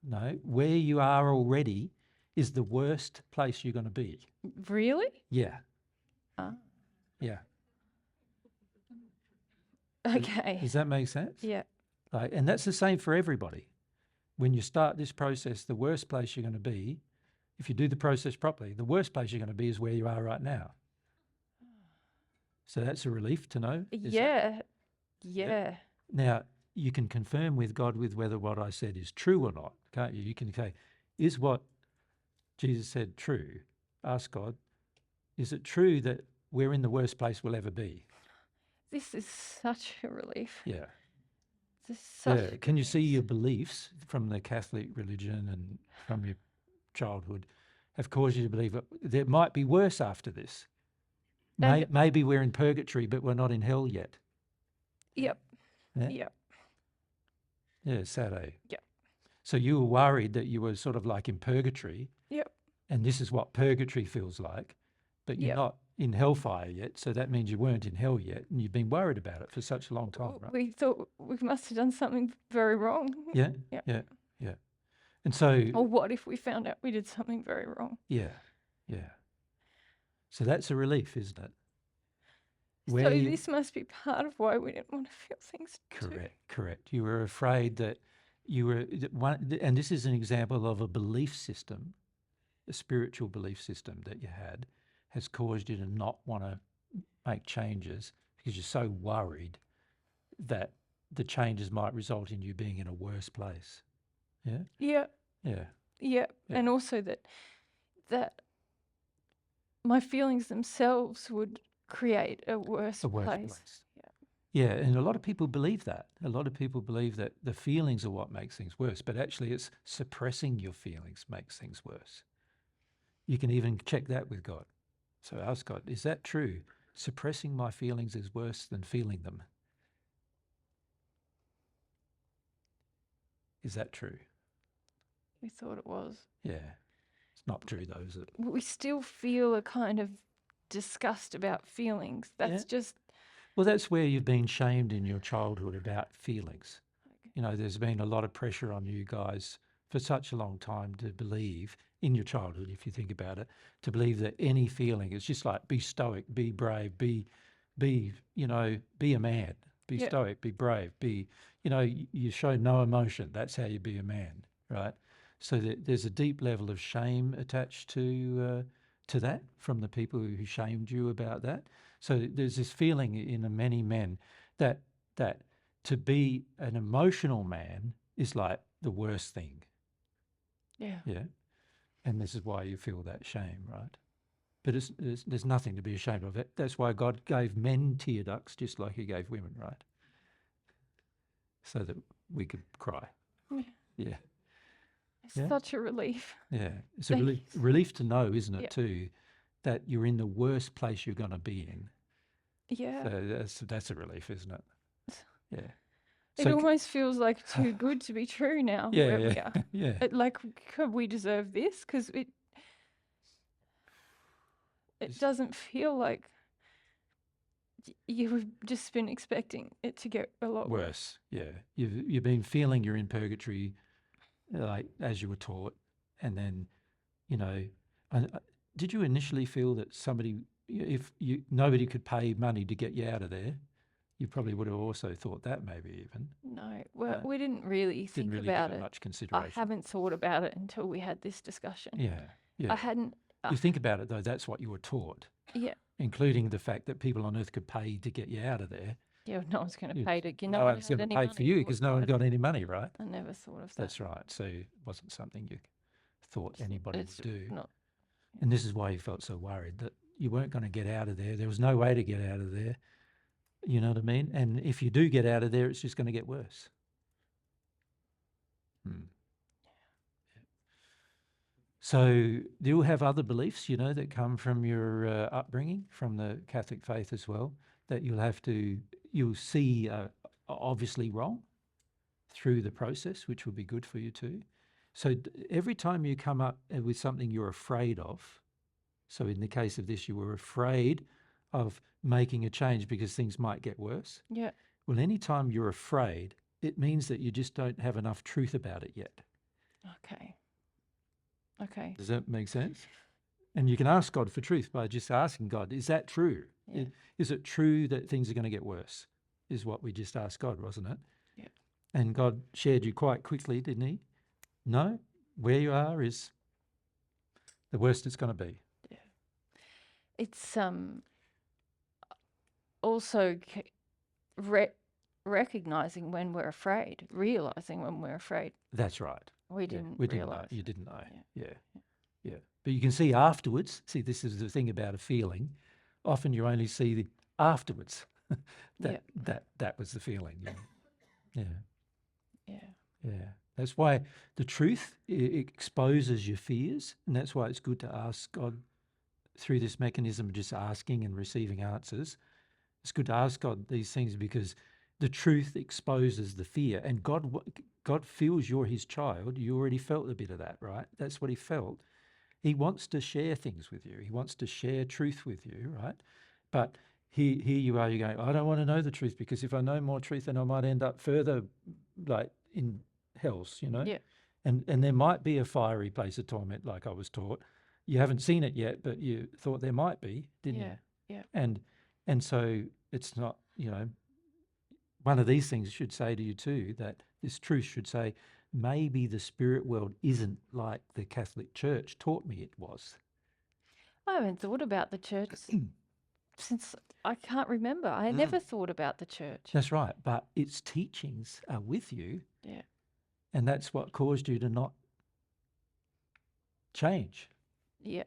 A: No, where you are already is the worst place you're going to be.
B: Really?
A: Yeah.
B: Ah.
A: Yeah.
B: Okay.
A: Does that make sense?
B: Yeah.
A: Like, and that's the same for everybody. When you start this process, the worst place you're going to be, if you do the process properly, the worst place you're going to be is where you are right now. So that's a relief to know. Is that-
B: Yeah.
A: Now, you can confirm with God with whether what I said is true or not, can't you? You can say, is what Jesus said true? Ask God, is it true that we're in the worst place we'll ever be?
B: This is such a relief.
A: Yeah.
B: This is such
A: Yeah.
B: a
A: Can
B: good
A: you see
B: news.
A: your beliefs from the Catholic religion and from your childhood have caused you to believe that there might be worse after this?
B: And-
A: Maybe we're in purgatory, but we're not in hell yet.
B: Yep.
A: Yeah.
B: Yep.
A: Yeah, sad, eh?
B: Yep.
A: So you were worried that you were sort of like in purgatory,
B: Yep.
A: and this is what purgatory feels like, but you're
B: Yep.
A: not in hellfire yet, so that means you weren't in hell yet, and you've been worried about it for such a long time, right?
B: We thought we must have done something very wrong.
A: Yeah,
B: Yeah.
A: yeah, yeah. And so,
B: Or what if we found out we did something very wrong?
A: yeah, yeah. So that's a relief, isn't it?
B: So this must be part of why we didn't want to feel things too.
A: Correct. You were afraid that you were and this is an example of a belief system, a spiritual belief system that you had, has caused you to not want to make changes because you're so worried that the changes might result in you being in a worse place. Yeah.
B: Yeah.
A: Yeah.
B: Yeah.
A: Yeah.
B: And also that my feelings themselves would create a worse
A: A worse
B: place.
A: place. Yeah, and a lot of people believe that. A lot of people believe that the feelings are what makes things worse, but actually it's suppressing your feelings makes things worse. You can even check that with God. So ask God, is that true? Suppressing my feelings is worse than feeling them. Is that true?
B: We thought it was.
A: Yeah. It's not true though, is it?
B: We still feel a kind of disgust about feelings. That's just.
A: Well, that's where you've been shamed in your childhood about feelings. You know, there's been a lot of pressure on you guys for such a long time to believe in your childhood, if you think about it, to believe that any feeling is just like be stoic, be brave, be a man, be
B: Yeah.
A: stoic, be brave, you show no emotion. That's how you be a man, right? So there's a deep level of shame attached to that from the people who shamed you about that. So there's this feeling in many men that to be an emotional man is like the worst thing.
B: Yeah.
A: Yeah. And this is why you feel that shame, right? But there's nothing to be ashamed of. That's why God gave men tear ducts just like he gave women, right? So that we could cry.
B: Yeah.
A: Yeah.
B: It's
A: Yeah.
B: such a relief.
A: Yeah. It's a
B: Thank
A: relief to know, isn't it,
B: Yeah.
A: too, that you're in the worst place you're going to be in.
B: Yeah.
A: So that's a relief, isn't it? Yeah.
B: It almost feels like too good to be true now.
A: Yeah,
B: where
A: yeah,
B: we are.
A: yeah.
B: Like, could we deserve this? Because it
A: It's-
B: doesn't feel like you've just been expecting it to get a lot worse.
A: Worse, yeah. You've been feeling you're in purgatory, like as you were taught, and then, did you initially feel that nobody could pay money to get you out of there, you probably would have also thought that maybe even
B: No, well,
A: No.
B: we didn't really think
A: didn't really
B: about
A: give it
B: it.
A: much
B: I
A: consideration.
B: haven't thought about it until we had this discussion.
A: Yeah, yeah.
B: I hadn't.
A: You think about it though, that's what you were taught,
B: Yeah.
A: including the fact that people on earth could pay to get you out of there.
B: Yeah, no one's going to
A: Yeah.
B: pay to.
A: No one's going to pay for you because no one got any money, right?
B: I never thought of that.
A: That's right. So it wasn't something you thought anybody
B: It's
A: would do.
B: not.
A: And this is why you felt so worried that you weren't going to get out of there. There was no way to get out of there. You know what I mean? And if you do get out of there, it's just going to get worse. So do you have other beliefs, you know, that come from your upbringing, from the Catholic faith as well, that you'll see obviously wrong through the process, which will be good for you too. So every time you come up with something you're afraid of, so in the case of this, you were afraid of making a change because things might get worse.
B: Yeah.
A: Well, anytime you're afraid, it means that you just don't have enough truth about it yet.
B: Okay. Okay.
A: Does that make sense? And you can ask God for truth by just asking God, is that true?
B: Yeah.
A: Is it true that things are going to get worse? Is what we just asked God, wasn't it?
B: Yeah.
A: And God shared you quite quickly, didn't he? No, where you are is the worst it's going to be.
B: Yeah. It's also recognizing when we're afraid, realizing when we're afraid.
A: That's right.
B: We
A: Yeah,
B: didn't
A: we didn't know.
B: realize.
A: You didn't know.
B: Yeah.
A: Yeah. But you can see afterwards. See, this is the thing about a feeling. Often you only see the afterwards. that was the feeling. Yeah.
B: Yeah.
A: Yeah. That's why the truth it exposes your fears, and that's why it's good to ask God through this mechanism of just asking and receiving answers. It's good to ask God these things because the truth exposes the fear, and God feels you're His child. You already felt a bit of that, right? That's what He felt. He wants to share things with you. He wants to share truth with you, right? But here you are, you're going, I don't want to know the truth because if I know more truth, then I might end up further like in hells, you know?
B: Yeah.
A: And there might be a fiery place of torment, like I was taught. You haven't seen it yet, but you thought there might be, didn't you?
B: Yeah.
A: And so it's not, you know, one of these things should say to you too, that this truth should say, maybe the spirit world isn't like the Catholic Church taught me it was.
B: I haven't thought about the church since I can't remember. I never thought about the church.
A: That's right. But its teachings are with you.
B: Yeah.
A: And that's what caused you to not change.
B: Yeah.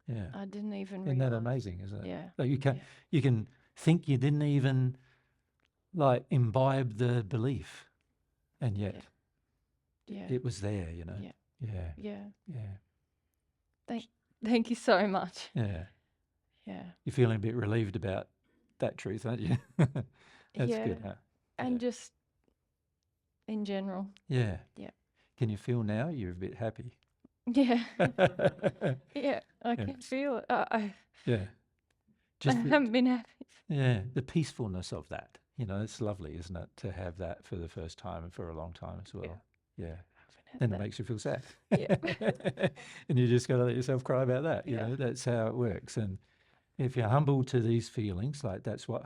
A: Yeah.
B: I didn't even
A: Isn't
B: realize.
A: that amazing, isn't it?
B: Yeah.
A: Like you can think you didn't even like imbibe the belief, and yet it was there, you know. Yeah.
B: Thank you so much.
A: Yeah.
B: Yeah.
A: You're feeling a bit relieved about that truth, aren't you? That's good, huh?
B: And just in general.
A: Yeah.
B: Yeah.
A: Can you feel now you're a bit happy?
B: Yeah. Yeah. I can feel it.
A: Yeah.
B: I haven't been happy.
A: Yeah. The peacefulness of that. You know, it's lovely, isn't it, to have that for the first time and for a long time as well. Yeah. Then it makes you feel sad.
B: Yeah.
A: And you just got to let yourself cry about that. You know, that's how it works. And if you're humble to these feelings, like that's what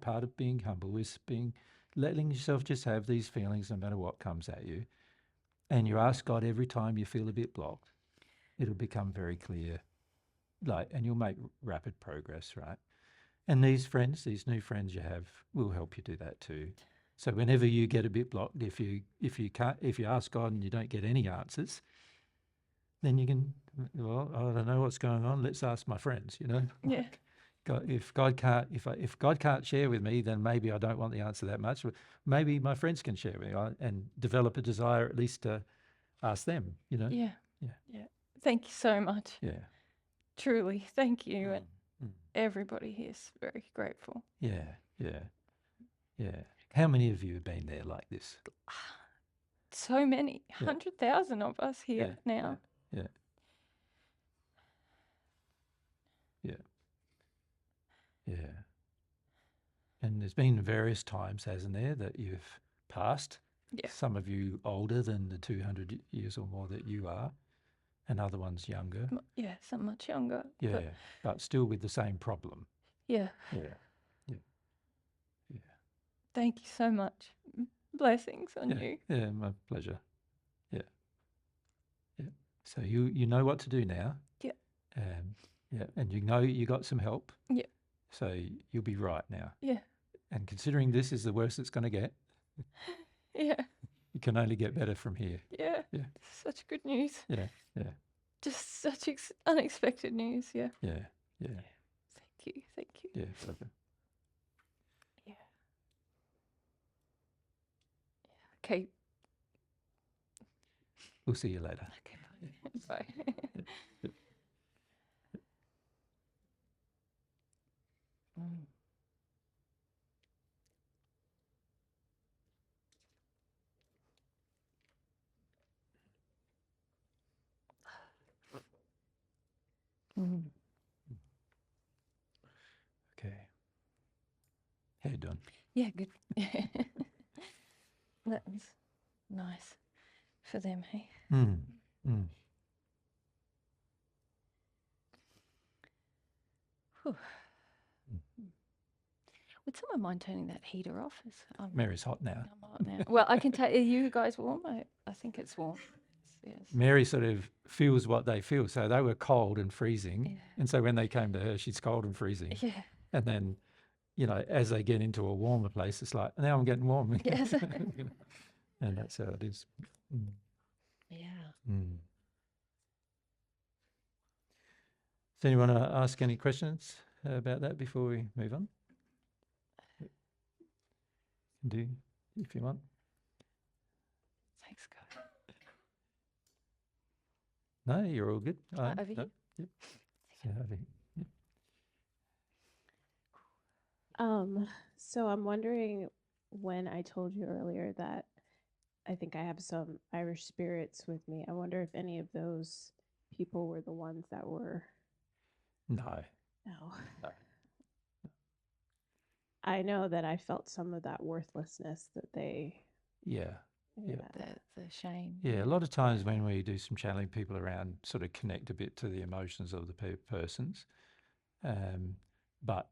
A: part of being humble is letting yourself just have these feelings no matter what comes at you. And you ask God every time you feel a bit blocked, it'll become very clear. And you'll make rapid progress, right? And these new friends you have will help you do that too. So whenever you get a bit blocked, if you ask God and you don't get any answers, then you can, well, I don't know what's going on. Let's ask my friends, you know.
B: Yeah.
A: If God can't share with me, then maybe I don't want the answer that much. Maybe my friends can share with me and develop a desire at least to ask them, you know.
B: Yeah. Thank you so much.
A: Yeah.
B: Truly, thank you. And everybody here is very grateful.
A: Yeah. How many of you have been there like this?
B: So many, 100,000 of us here now.
A: Yeah. And there's been various times, hasn't there, that you've passed.
B: Yeah.
A: Some of you older than the 200 years or more that you are, and other ones younger.
B: Some much younger.
A: Yeah, but still with the same problem.
B: Yeah.
A: Yeah.
B: Thank you so much. Blessings on you.
A: Yeah, my pleasure. Yeah. So you know what to do now.
B: Yeah.
A: And you know you got some help.
B: Yeah.
A: So you'll be right now.
B: Yeah.
A: And considering this is the worst it's going to get.
B: Yeah.
A: It can only get better from here.
B: Yeah. Such good news.
A: Yeah.
B: Just such unexpected news. Yeah.
A: Yeah.
B: Thank you.
A: Yeah, pleasure.
B: Yeah. Okay.
A: We'll see you later.
B: Okay. Bye. Sorry. Mm. Mm.
A: Okay. How you doing?
B: Yeah, good. That was nice for them, hey?
A: Mm. Mm.
B: Whew. Would someone mind turning that heater off?
A: Mary's hot now.
B: I'm hot now. Well, I can tell. Are you guys warm? I think it's warm. Yes.
A: Mary sort of feels what they feel. So they were cold and freezing.
B: Yeah.
A: And so when they came to her, she's cold and freezing.
B: Yeah.
A: And then, as they get into a warmer place, it's like, now I'm getting warm.
B: Yes.
A: And that's how it is. Mm.
B: Yeah.
A: Mm. Does anyone want to ask any questions about that before we move on? Do if you want.
B: Thanks, guys.
A: No, you're all good.
B: Over
A: No,
B: here.
A: Yep. So over here. Yep.
C: So I'm wondering, when I told you earlier that I think I have some Irish spirits with me, I wonder if any of those people were the ones that were.
A: No.
C: No.
A: No.
C: I know that I felt some of that worthlessness that they.
A: Yeah. Yeah.
B: The shame.
A: Yeah, a lot of times when we do some channeling, people around sort of connect a bit to the emotions of the persons. But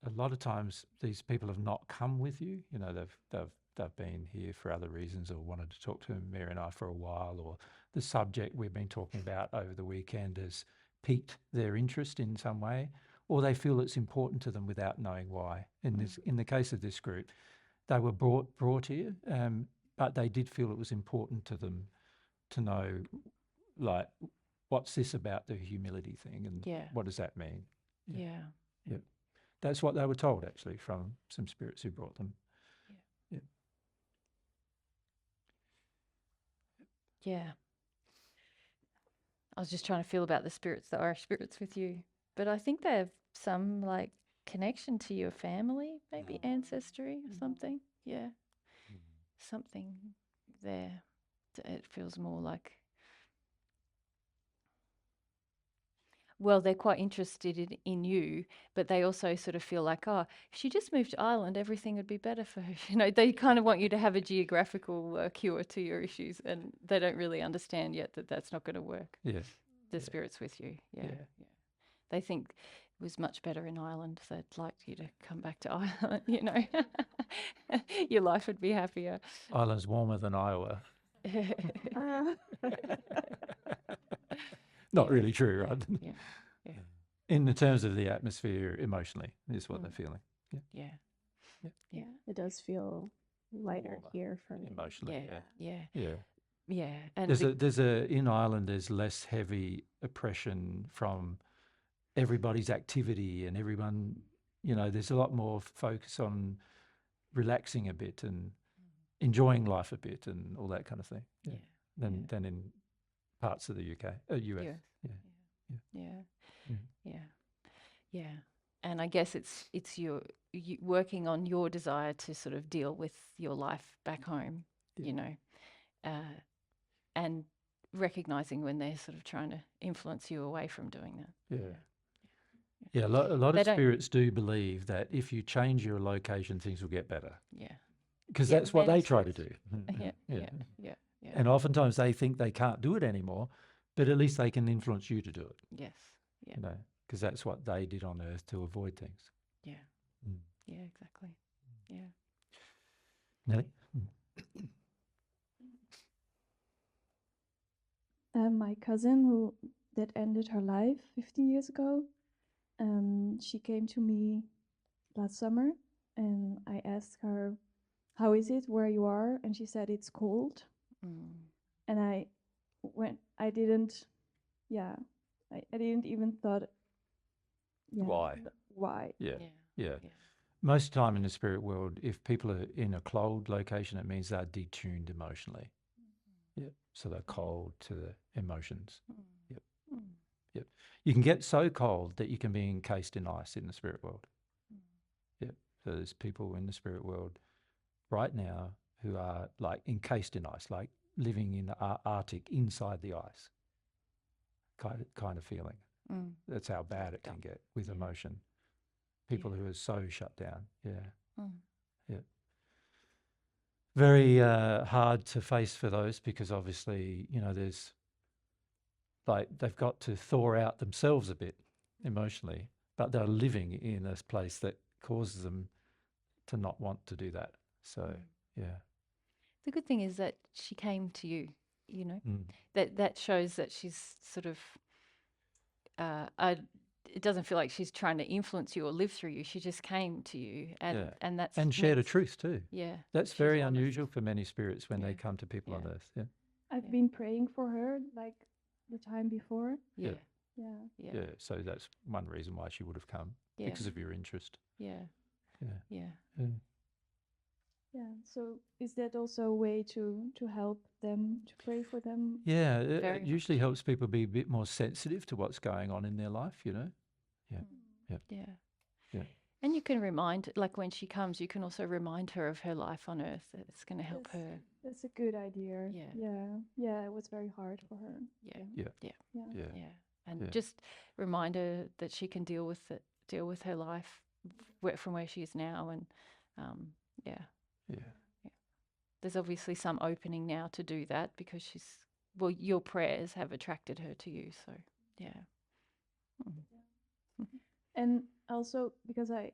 A: a lot of times these people have not come with you. They've been here for other reasons or wanted to talk to Mary and I for a while, or the subject we've been talking about over the weekend has piqued their interest in some way, or they feel it's important to them without knowing why. In the case of this group, they were brought here, but they did feel it was important to them to know, like, what's this about the humility thing, and what does that mean?
B: Yeah.
A: Yep. That's what they were told, actually, from some spirits who brought them.
B: Yeah. Yeah. I was just trying to feel about the Irish spirits with you, but I think they have some like connection to your family, maybe ancestry or something. Yeah. Something there. It feels more like, well, they're quite interested in you, but they also sort of feel like, oh, if she just moved to Ireland, everything would be better for her. They kind of want you to have a geographical cure to your issues, and they don't really understand yet that that's not going to work.
A: Yeah.
B: The spirits with you. Yeah.
A: Yeah.
B: They think it was much better in Ireland. They'd like you to come back to Ireland, Your life would be happier.
A: Ireland's warmer than Iowa. Not really true, right?
B: Yeah. Yeah.
A: In the terms of the atmosphere, emotionally, is what they're feeling.
B: Yeah.
C: Yeah, it does feel lighter
A: Warmer.
C: here for me.
A: Emotionally,
B: Yeah.
A: yeah.
B: Yeah. And
A: In Ireland, there's less heavy oppression from everybody's activity and everyone, there's a lot more focus on relaxing a bit and enjoying life a bit and all that kind of thing.
B: Yeah.
A: Than in parts of the UK, US.
B: Yeah. And I guess it's you working on your desire to sort of deal with your life back home, and recognizing when they're sort of trying to influence you away from doing that.
A: Yeah, a lot of spirits do believe that if you change your location, things will get better.
B: Yeah.
A: Because that's what they try to do.
B: Yeah.
A: And oftentimes they think they can't do it anymore, but at least they can influence you to do it.
B: Yes. Yeah.
A: Because that's what they did on Earth to avoid things.
B: Yeah. Yeah, exactly. Yeah.
A: Nelly?
D: My cousin that ended her life 15 years ago, she came to me last summer and I asked her, how is it where you are? And she said it's cold. And I didn't even thought why.
A: Yeah. Most of the time in the spirit world, if people are in a cold location, it means they're detuned emotionally. Yep. So they're cold to the emotions.
B: Mm.
A: Yep.
B: Mm.
A: Yep. You can get so cold that you can be encased in ice in the spirit world.
B: Mm.
A: Yep. So there's people in the spirit world right now who are like encased in ice, like living in the Arctic inside the ice, kind of feeling.
B: Mm.
A: That's how bad it can
B: Dumb.
A: get with
B: Yeah.
A: emotion. People
B: Yeah.
A: who are so shut down. Yeah.
B: Mm.
A: Yeah. Very hard to face for those because obviously, there's like they've got to thaw out themselves a bit emotionally, but they're living in a place that causes them to not want to do that. So,
B: Mm.
A: yeah.
B: The good thing is that she came to you, you know,
A: Mm.
B: that shows that she's sort of, it doesn't feel like she's trying to influence you or live through you. She just came to you,
A: Yeah.
B: and that's
A: And shared a
B: means-
A: truth too.
B: Yeah,
A: That's
B: she's
A: very
B: honest.
A: unusual for many spirits when they
B: Yeah.
A: come to people on
B: Yeah.
A: earth. Yeah.
D: I've
B: Yeah.
D: been praying for her like the time before.
B: Yeah,
D: Yeah.
B: yeah,
A: Yeah. So that's one reason why she would have come
B: yeah,
A: because of your interest.
B: yeah,
A: Yeah.
B: yeah.
A: Yeah.
D: Yeah. So is that also a way to help them, to pray for them?
A: Yeah. It
B: Very
A: usually
B: much.
A: helps people be a bit more sensitive to what's going on in their life, Yeah.
B: Yeah.
A: Yeah.
B: And you can remind, like when she comes, you can also remind her of her life on earth. It's going to help
D: Yes.
B: her.
D: That's a good idea.
B: Yeah.
D: Yeah. Yeah. It was very hard for her.
B: Yeah.
A: Yeah.
B: Yeah.
D: Yeah.
A: Yeah.
B: Yeah. And
A: Yeah.
B: just remind her that she can deal with it, deal with her life from where she is now. And yeah,
A: Yeah.
B: there's obviously some opening now to do that because your prayers have attracted her to you. So yeah. Mm.
D: And also because I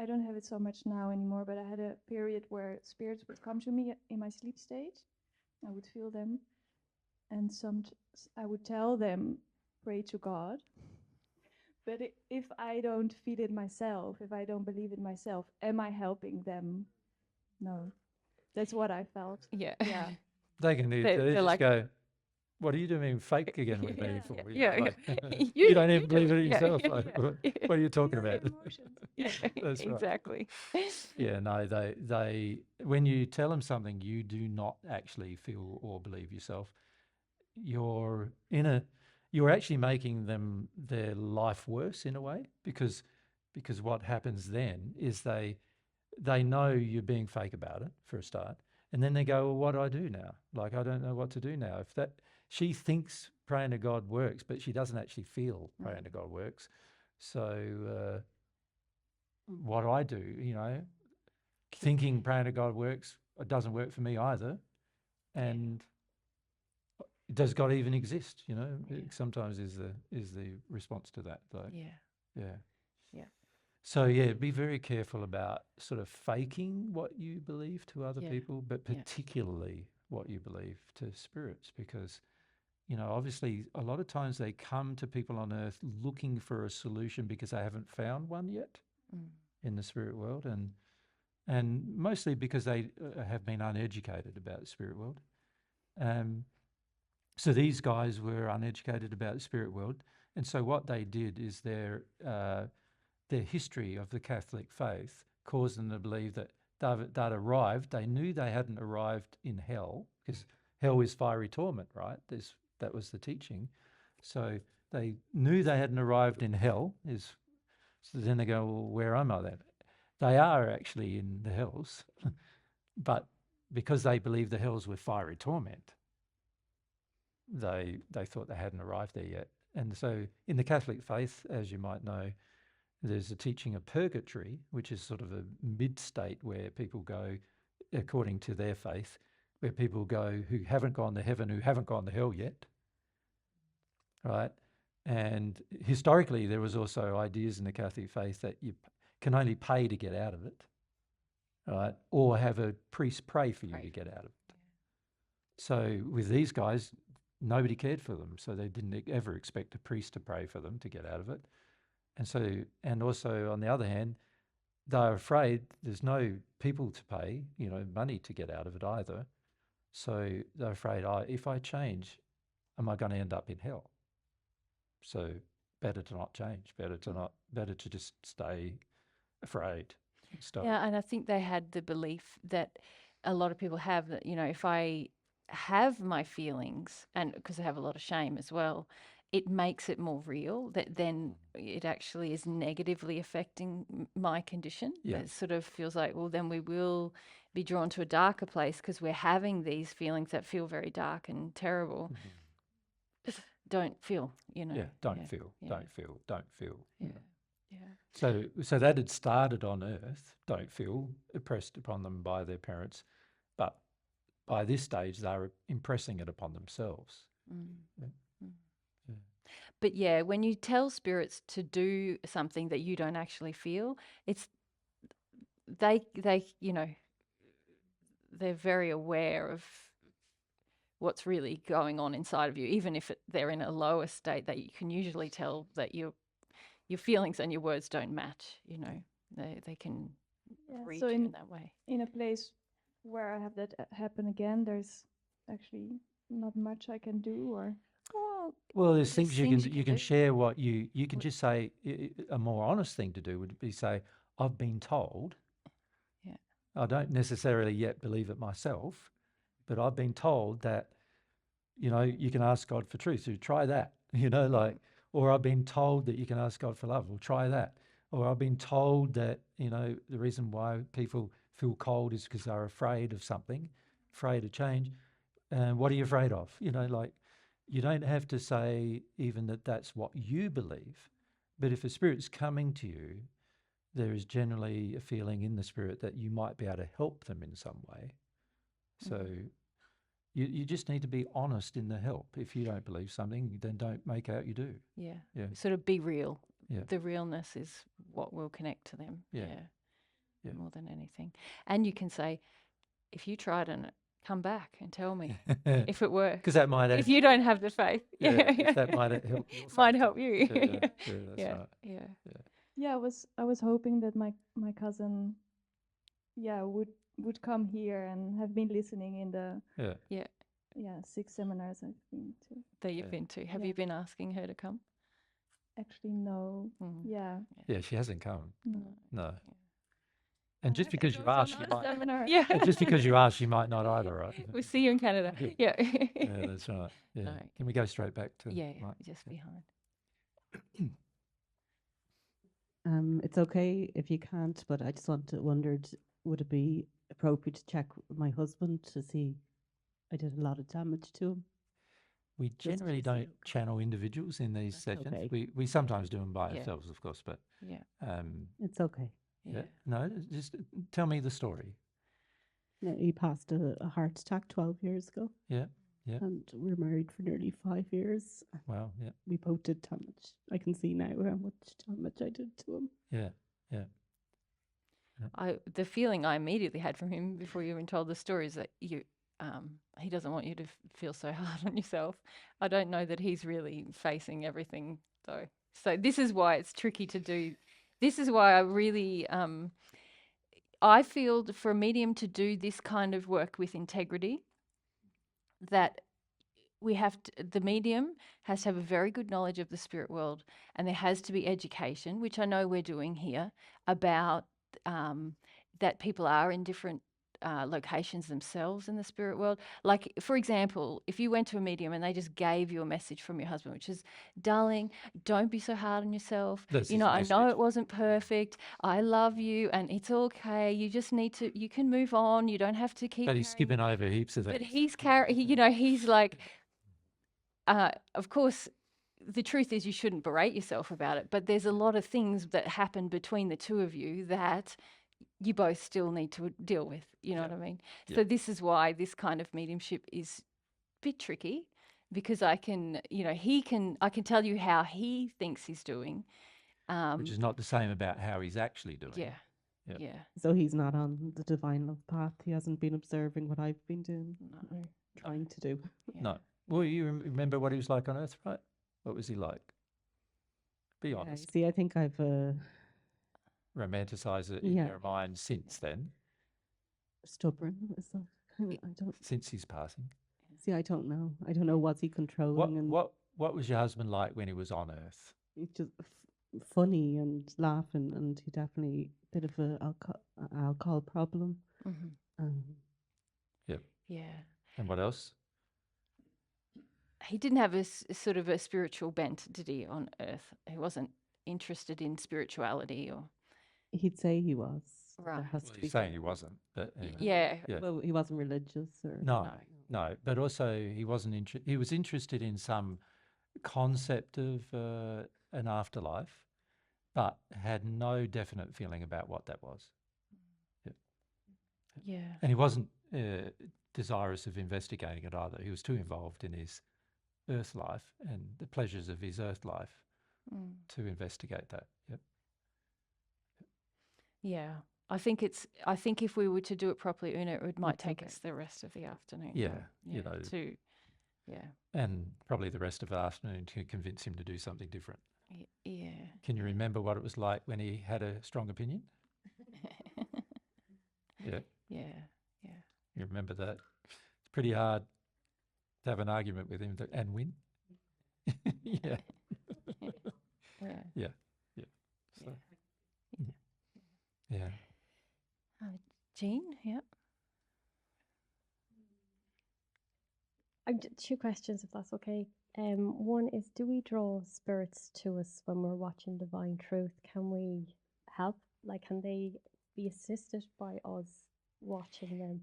D: don't have it so much now anymore, but I had a period where spirits would come to me in my sleep state. I would feel them, and I would tell them, pray to God. But if I don't feel it myself, if I don't believe it myself, am I helping them? No. That's what I felt.
B: Yeah.
D: Yeah.
A: They can
B: They're
A: just
B: like-
A: go, what are you doing fake again with me
D: Yeah.
A: for?
B: Yeah,
A: Like,
B: yeah.
A: you don't
B: You
A: even
B: do
A: believe
B: it.
A: it
B: Yeah,
A: yourself.
B: yeah,
A: Like,
B: yeah.
A: what are you talking
D: Feel the
A: about?
D: emotions.
B: Yeah,
A: That's right.
B: exactly.
A: Yeah, no, they when you tell them something you do not actually feel or believe yourself, you're actually making their life worse in a way because what happens then is they know you're being fake about it for a start, and then they go, well, what do I do now? Like, I don't know what to do now. If that she thinks praying to God works, but she doesn't actually feel praying to God works. So what do I do? Thinking praying to God works, it doesn't work for me either. And does God even exist?
B: Yeah.
A: Sometimes is the response to that. Like,
B: Yeah.
A: yeah.
B: Yeah.
A: So yeah, be very careful about sort of faking what you believe to other
B: Yeah.
A: people, but
B: Yeah.
A: particularly what you believe to spirits, because obviously a lot of times they come to people on earth looking for a solution because they haven't found one yet in the spirit world, and mostly because they have been uneducated about the spirit world. So these guys were uneducated about the spirit world, and so what they did is their history of the Catholic faith caused them to believe that they'd arrived. They knew they hadn't arrived in hell because hell is fiery torment, right? That was the teaching. So they knew they hadn't arrived in hell. So then they go, well, where am I then? They are actually in the hells, but because they believed the hells were fiery torment, they thought they hadn't arrived there yet. And so in the Catholic faith, as you might know, there's a teaching of purgatory, which is sort of a mid-state where people go, according to their faith, where people go who haven't gone to heaven, who haven't gone to hell yet, right? And historically, there was also ideas in the Catholic faith that you can only pay to get out of it, right? Or have a priest pray for you to get out of it. So with these guys, nobody cared for them, so they didn't ever expect a priest to pray for them to get out of it. And also on the other hand, they're afraid there's no people to pay, money to get out of it either. So they're afraid, if I change, am I going to end up in hell? So better to not change, better to just stay afraid.
B: Yeah, and I think they had the belief that a lot of people have that, if I have my feelings, and because I have a lot of shame as well, it makes it more real, that then it actually is negatively affecting my condition.
A: Yeah.
B: It sort of feels like, well, then we will be drawn to a darker place because we're having these feelings that feel very dark and terrible. Just don't feel,
A: Yeah, don't feel,
B: yeah.
A: don't feel, don't feel.
B: Yeah.
A: Yeah.
B: Yeah.
A: So that had started on earth, don't feel, impressed upon them by their parents, but by this stage they were impressing it upon themselves.
B: Mm.
A: Yeah.
B: Mm.
A: Yeah.
B: But yeah, when you tell spirits to do something that you don't actually feel, it's they they're very aware of what's really going on inside of you, even if they're in a lower state. That you can usually tell that your feelings and your words don't match. They can reach
D: So
B: you in that way.
D: in a place where I have that happen again, there's actually not much I can do, or
A: Well, there's things you can
B: do.
A: share. What you can just say. A more honest thing to do would be say, "I've been told."
B: Yeah.
A: I don't necessarily yet believe it myself, but I've been told that, you can ask God for truth. So try that. Or I've been told that you can ask God for love. Well, try that. Or I've been told that the reason why people feel cold is because they're afraid of something, afraid of change. And what are you afraid of? You don't have to say even that that's what you believe, but if a spirit's coming to you, there is generally a feeling in the spirit that you might be able to help them in some way. So you just need to be honest in the help. If you don't believe something, then don't make out you do.
B: Yeah.
A: Yeah.
B: Sort of be real.
A: Yeah.
B: The realness is what will connect to them.
A: Yeah. Yeah.
B: More than anything. And you can say, if you tried and come back and tell me if it works.
A: Because that might
B: if you don't have the faith.
A: if that might help your
B: might
A: faith.
B: help you.
A: Yeah, that's right.
B: Yeah.
D: I was hoping that my cousin would come here and have been listening in the
A: Yeah.
D: 6 seminars I've been to.
B: That you've been to. Have
D: Yeah.
B: you been asking her to come?
D: Actually, no. Yeah.
A: Yeah, she hasn't come.
D: No.
A: No. And just because you ask, you might.
D: Seminar.
B: Yeah.
A: And just because you ask, you might not either, right?
B: We'll see you in Canada. Yeah.
A: Yeah, that's right. Yeah.
B: No.
A: Can we go straight back to?
B: Yeah,
A: Mike?
B: just behind.
E: It's okay if you can't, but I just wondered, would it be appropriate to check with my husband to see I did a lot of damage to him?
A: We
E: Just
A: generally
E: to say,
A: don't channel individuals in these sessions.
E: okay.
A: We sometimes do them by
B: Yeah.
A: ourselves, of course, but
B: Yeah.
E: It's okay.
B: Yeah.
A: No, just tell me the story.
E: No, he passed a heart attack 12 years ago.
A: Yeah. Yeah.
E: And we're married for nearly 5 years.
A: Wow. Yeah.
E: We both did damage. I can see now how much damage I did to him.
A: Yeah. Yeah.
B: The feeling I immediately had from him before you even told the story is that he doesn't want you to feel so hard on yourself. I don't know that he's really facing everything though. So this is why it's tricky to do. This is why I really, I feel for a medium to do this kind of work with integrity, that the medium has to have a very good knowledge of the spirit world, and there has to be education, which I know we're doing here, about that people are in different locations themselves in the spirit world. Like, for example, if you went to a medium and they just gave you a message from your husband, which is, darling, don't be so hard on yourself.
A: That's
B: I
A: his
B: know
A: message.
B: it wasn't perfect. I love you and it's okay. You just need to, you can move on. You don't have to keep
A: But he's
B: carrying
A: skipping over heaps of
B: But
A: things.
B: he's like, of course, the truth is you shouldn't berate yourself about it, but there's a lot of things that happen between the two of you that you both still need to deal with. You know what I mean?
A: Yeah.
B: So this is why this kind of mediumship is a bit tricky, because I can tell you how he thinks he's doing.
A: Which is not the same about how he's actually doing.
B: Yeah.
A: Yep.
B: Yeah.
E: So he's not on the divine love path. He hasn't been observing what I've been doing,
B: No.
E: trying to do.
B: Yeah.
A: No. Well, you remember what he was like on Earth, right? What was he like? Be
E: Yeah,
A: honest.
E: see, I think I've
A: Romanticize it in
E: Yeah.
A: your mind since then,
E: stubborn. Is that kind of, I don't
A: since his passing.
E: see. I don't know. I don't know. Was he controlling? And
A: What was your husband like when he was on Earth?
E: he's just funny and laughing, and he definitely bit of a alcohol problem.
B: Mhm.
E: Um,
A: Yep.
B: Yeah.
A: And what else?
B: He didn't have a sort of a spiritual bent, did he, on earth? He wasn't interested in spirituality or...
E: He'd say he was.
B: Right.
E: There has
A: Well,
E: to be
A: he's saying he wasn't, but anyway.
B: Yeah.
A: Yeah.
E: Well, he wasn't religious or
A: No, no. But also he wasn't he was interested in some concept of an afterlife, but had no definite feeling about what that was. Yep.
B: Yeah.
A: And he wasn't desirous of investigating it either. He was too involved in his earth life and the pleasures of his earth life to investigate that. Yep.
B: Yeah. I think if we were to do it properly, Una, it might take us the rest of the afternoon.
A: Yeah, you know.
B: Yeah.
A: And probably the rest of the afternoon to convince him to do something different.
B: Yeah.
A: Can you remember what it was like when he had a strong opinion? Yeah.
B: Yeah. Yeah.
A: You remember that? It's pretty hard to have an argument with him and win. Yeah.
B: Yeah.
A: Yeah. Yeah. So, yeah.
B: Jean, yeah.
F: Two questions, if that's okay. One is, do we draw spirits to us when we're watching Divine Truth? Can we help? Like, can they be assisted by us watching them?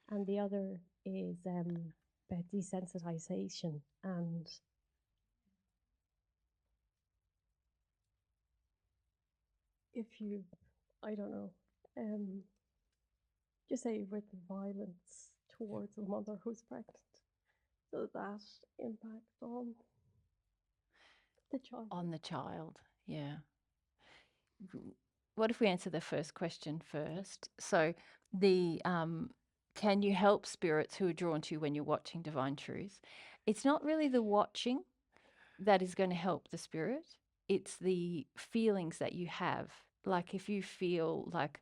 F: And the other is about desensitization and if you, I don't know, just say with violence towards a mother who's pregnant, does that impact on the child?
B: On the child, yeah. What if we answer the first question first? So the can you help spirits who are drawn to you when you're watching Divine Truth? It's not really the watching that is going to help the spirit. It's the feelings that you have. Like if you feel like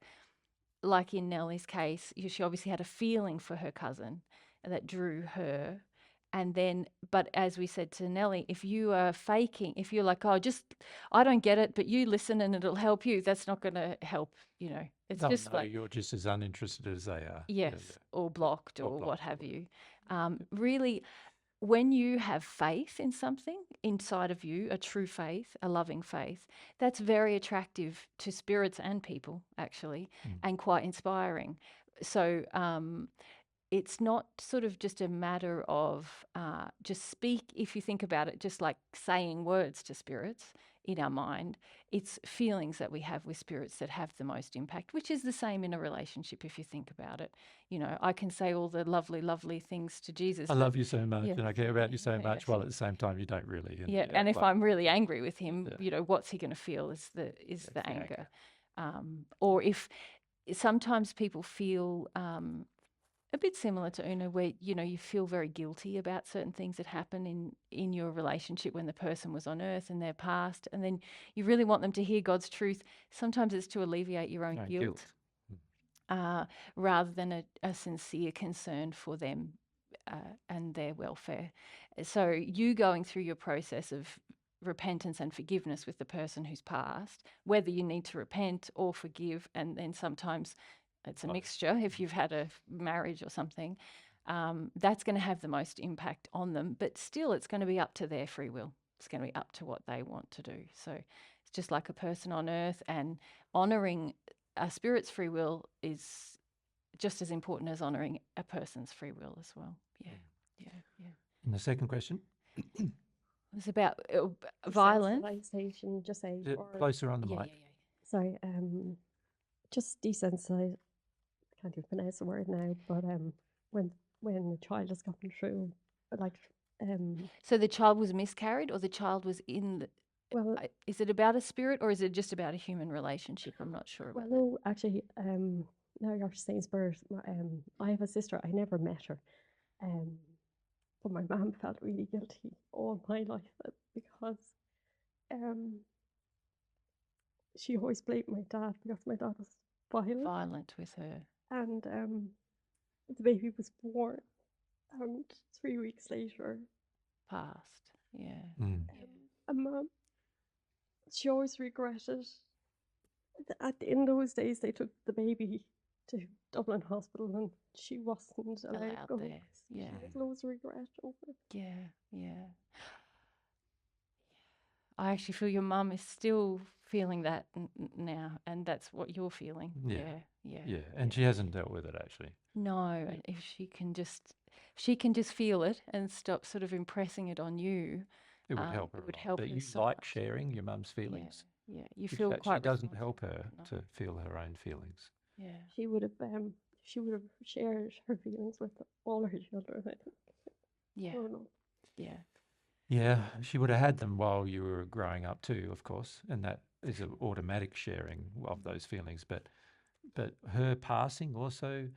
B: in Nelli's case, she obviously had a feeling for her cousin that drew her. And then, but as we said to Nelli, if you are faking, if you're like, oh, I don't get it, but you listen and it'll help you, that's not going to help, It's
A: They'll
B: just
A: know
B: like,
A: you're just as uninterested as they are.
B: yes,
A: Yeah.
B: or blocked
A: Or
B: or what
A: blocked,
B: have
A: or
B: you. Really, when you have faith in something inside of you, a true faith, a loving faith, that's very attractive to spirits and people, actually, and quite inspiring. So it's not sort of just a matter of just speak, if you think about it, just like saying words to spirits in our mind. It's feelings that we have with spirits that have the most impact, which is the same in a relationship if you think about it. I can say all the lovely, lovely things to Jesus.
A: I
B: but-
A: love you so much
B: Yeah.
A: and I care about you so
B: Yeah,
A: much,
B: yeah.
A: while at the same time you don't really.
B: Yeah, and if
A: like-
B: I'm really angry with him,
A: Yeah.
B: what's he going to feel is the
A: the
B: anger. Or if sometimes people feel a bit similar to Una, where you feel very guilty about certain things that happen in your relationship when the person was on earth and their past, and then you really want them to hear God's truth. Sometimes it's to alleviate your own guilt. Rather than a sincere concern for them and their welfare. So you going through your process of repentance and forgiveness with the person who's passed, whether you need to repent or forgive, and then sometimes it's a mixture if you've had a marriage or something, that's going to have the most impact on them. But still, it's going to be up to their free will. It's going to be up to what they want to do. So it's just like a person on earth, and honouring a spirit's free will is just as important as honouring a person's free will as well. Yeah.
A: And the second question?
B: It's about violence.
F: Desensitization, just say,
A: Is it
F: or
A: closer on the mic?
F: sorry, just desensitize. Can't even pronounce the word now, but when a child has gotten through, like
B: So the child was miscarried, or the child was in the,
F: well,
B: is it about a spirit, or is it just about a human relationship? I'm not sure
F: well,
B: about that.
F: no, actually, now you're saying spirit. I have a sister. I never met her, but my mum felt really guilty all my life because she always blamed my dad because my dad was
B: Violent with her.
F: and the baby was born, and 3 weeks later,
B: Past. Yeah.
F: and mum, she always regretted that in those days they took the baby to Dublin Hospital and she wasn't allowed to
B: Allowed
F: go.
B: there. Yeah.
F: She has loads of regret over it.
B: Yeah. Yeah. I actually feel your mum is still feeling that now, and that's what you're feeling.
A: Yeah.
B: Yeah. Yeah.
A: Yeah, and she hasn't dealt with it actually.
B: No, and if she can just feel it and stop sort of impressing it on you,
A: It would help her.
B: it would
A: a lot.
B: help
A: But
B: her
A: you
B: so
A: like
B: much.
A: sharing your mum's feelings.
B: Yeah, you
A: which
B: feel
A: actually
B: quite
A: doesn't help
B: responsible
A: her
B: for it,
A: to feel her own feelings.
B: no. Yeah,
F: She would have shared her feelings with all her children, I think.
B: yeah,
F: Oh no.
B: yeah,
A: Yeah, she would have had them while you were growing up too, of course, and that is an automatic sharing of those feelings. But her passing also,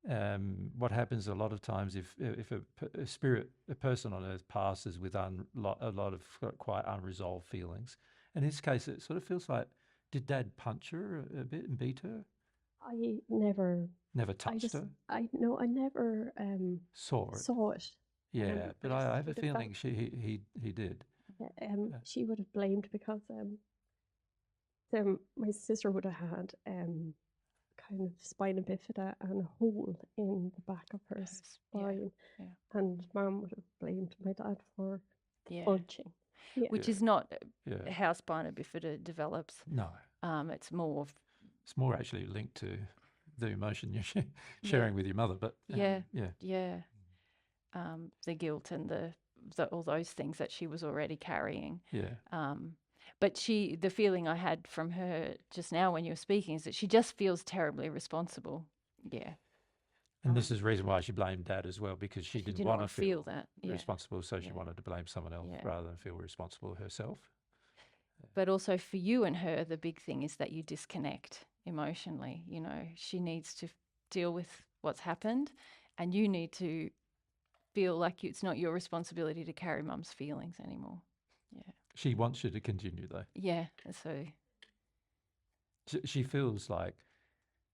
A: what happens a lot of times if a person on earth passes with a lot of quite unresolved feelings. In this case, it sort of feels like, did Dad punch her a bit and beat her?
F: I never
A: Never touched her?
F: I never
A: Saw it?
F: saw it.
A: Yeah, but
F: I
A: I have a
F: would have felt-
A: feeling he did.
F: Yeah, she would have blamed because my sister would have had kind of spina bifida and a hole in the back of her spine,
B: yeah.
F: and Mum would have blamed my dad for
B: Yeah.
F: punching. Yeah.
B: Which
A: Yeah.
B: is not
A: Yeah.
B: how spina bifida develops.
A: No,
B: It's more
A: it's more actually linked to the emotion you're sharing with your mother. But
B: yeah,
A: yeah.
B: the guilt and the all those things that she was already carrying.
A: Yeah.
B: But the feeling I had from her just now when you were speaking is that she just feels terribly responsible. Yeah.
A: And this is the reason why she blamed Dad as well, because she didn't want to feel
B: that. Yeah.
A: responsible, so she
B: Yeah.
A: wanted to blame someone else
B: Yeah.
A: rather than feel responsible herself.
B: But also for you and her, the big thing is that you disconnect emotionally. You know, she needs to deal with what's happened, and you need to feel like it's not your responsibility to carry Mum's feelings anymore. Yeah.
A: She wants you to continue though.
B: Yeah. So.
A: She feels like,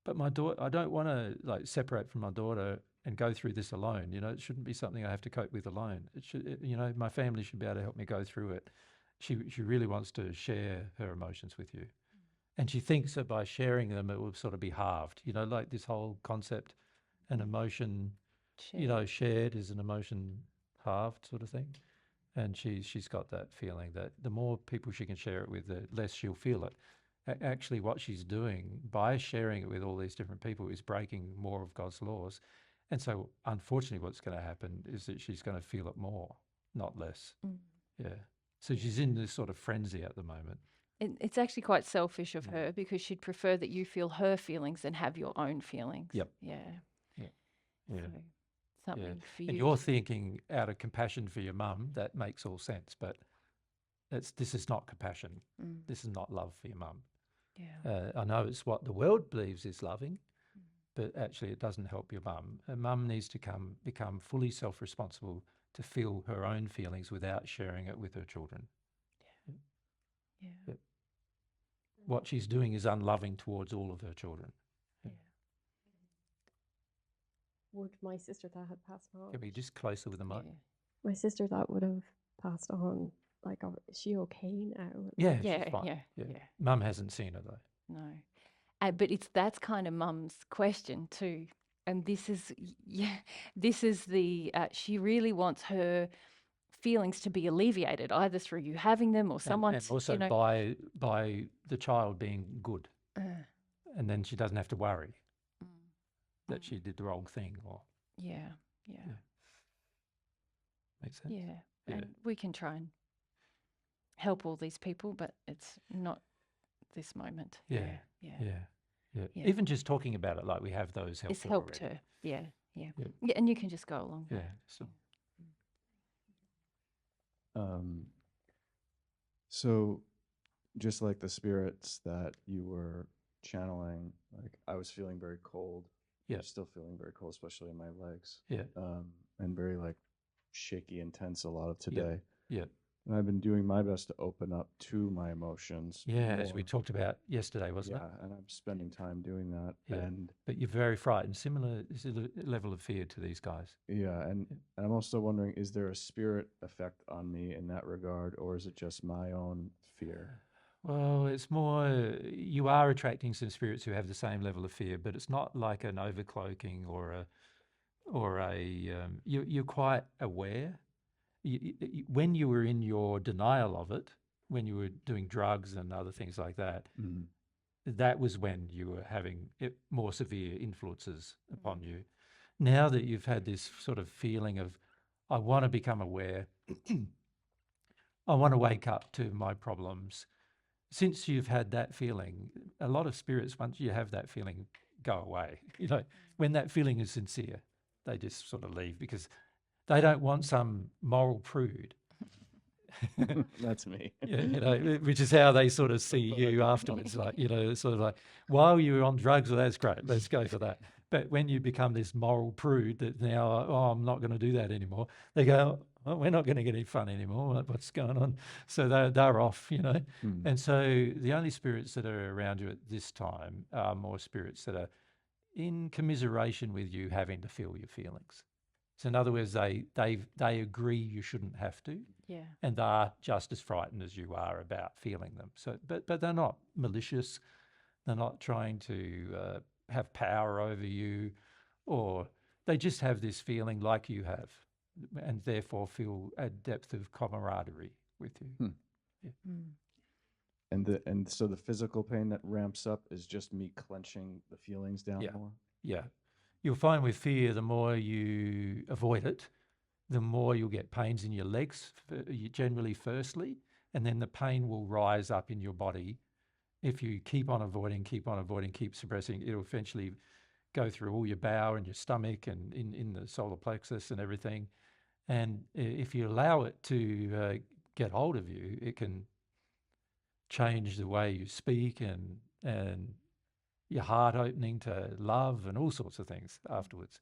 A: but my daughter, I don't want to like separate from my daughter and go through this alone. You know, it shouldn't be something I have to cope with alone. It should, you know, my family should be able to help me go through it. She really wants to share her emotions with you. And she thinks that by sharing them, it will sort of be halved, you know, like this whole concept, an emotion, you know, shared is an emotion halved sort of thing. And she's got that feeling that the more people she can share it with, the less she'll feel it. Actually, what she's doing by sharing it with all these different people is breaking more of God's laws. And so, unfortunately, what's going to happen is that she's going to feel it more, not less. Yeah. So she's in this sort of frenzy at the moment.
B: It's actually quite selfish of her because she'd prefer that you feel her feelings than have your own feelings.
A: Yep.
B: Yeah.
A: Yeah.
B: So something for you.
A: And you're thinking out of compassion for your mum, that makes all sense. But this is not compassion. This is not love for your mum.
B: Yeah.
A: I know it's what the world believes is loving, but actually it doesn't help your mum. A mum needs to become fully self-responsible to feel her own feelings without sharing it with her children.
B: Yeah.
A: Yep. What she's doing is unloving towards all of her children.
F: Would my sister that had passed on?
A: Can we just closer with the mic?
F: My sister that would have passed on. Like, is she okay now?
A: Yeah,
B: Yeah,
A: she's fine.
B: yeah.
A: Mum hasn't seen her though.
B: No. But that's kind of Mum's question too. And this is the, she really wants her feelings to be alleviated either through you having them or someone.
A: And also by the child being good. And then she doesn't have to worry that she did the wrong thing or.
B: Yeah.
A: Makes sense?
B: Yeah. And we can try and help all these people, but it's not this moment.
A: Yeah. Even just talking about it like we have those helped
B: It's helped
A: already.
B: her. Yeah, and you can just go along.
A: Yeah. So.
G: So just like the spirits that you were channeling, like I was feeling very cold.
A: Yeah.
G: I'm still feeling very cold, especially in my legs.
A: Yeah.
G: And very like shaky and tense a lot of today.
A: Yeah.
G: And I've been doing my best to open up to my emotions.
A: Yeah, as we
G: more.
A: talked about yesterday, wasn't it?
G: Yeah, and I'm spending time doing that.
A: Yeah.
G: And
A: but you're very frightened. Similar level of fear to these guys.
G: yeah, and I'm also wondering, is there a spirit effect on me in that regard, or is it just my own fear?
A: Well, it's more you are attracting some spirits who have the same level of fear, but it's not like an overcloaking or a you're quite aware. When you were in your denial of it, when you were doing drugs and other things like that,
G: Mhm.
A: that was when you were having more severe influences upon you. Now that you've had this sort of feeling of, I want to become aware, I want to wake up to my problems. Since you've had that feeling, a lot of spirits, once you have that feeling, go away. You know, when that feeling is sincere, they just sort of leave because they don't want some moral prude.
G: That's me.
A: Yeah, you know, which is how they sort of see you afterwards. Like, you know, it's sort of like, while you were on drugs, well, that's great. Let's go for that. But when you become this moral prude that now, oh, I'm not going to do that anymore, they go, well, we're not going to get any fun anymore. What's going on? So they're off, you know.
G: Hmm.
A: And so the only spirits that are around you at this time are more spirits that are in commiseration with you having to feel your feelings. So in other words, they agree you shouldn't have to,
B: Yeah.
A: and they are just as frightened as you are about feeling them. So, but they're not malicious. They're not trying to have power over you, or they just have this feeling like you have, and therefore feel a depth of camaraderie with you.
G: Hmm.
A: Yeah.
B: Mm.
G: And so the physical pain that ramps up is just me clenching the feelings down
A: Yeah.
G: more.
A: Yeah. You'll find with fear, the more you avoid it, the more you'll get pains in your legs, generally firstly, and then the pain will rise up in your body. If you keep on avoiding, keep suppressing, it'll eventually go through all your bowel and your stomach and in the solar plexus and everything. And if you allow it to get hold of you, it can change the way you speak and your heart opening to love and all sorts of things afterwards.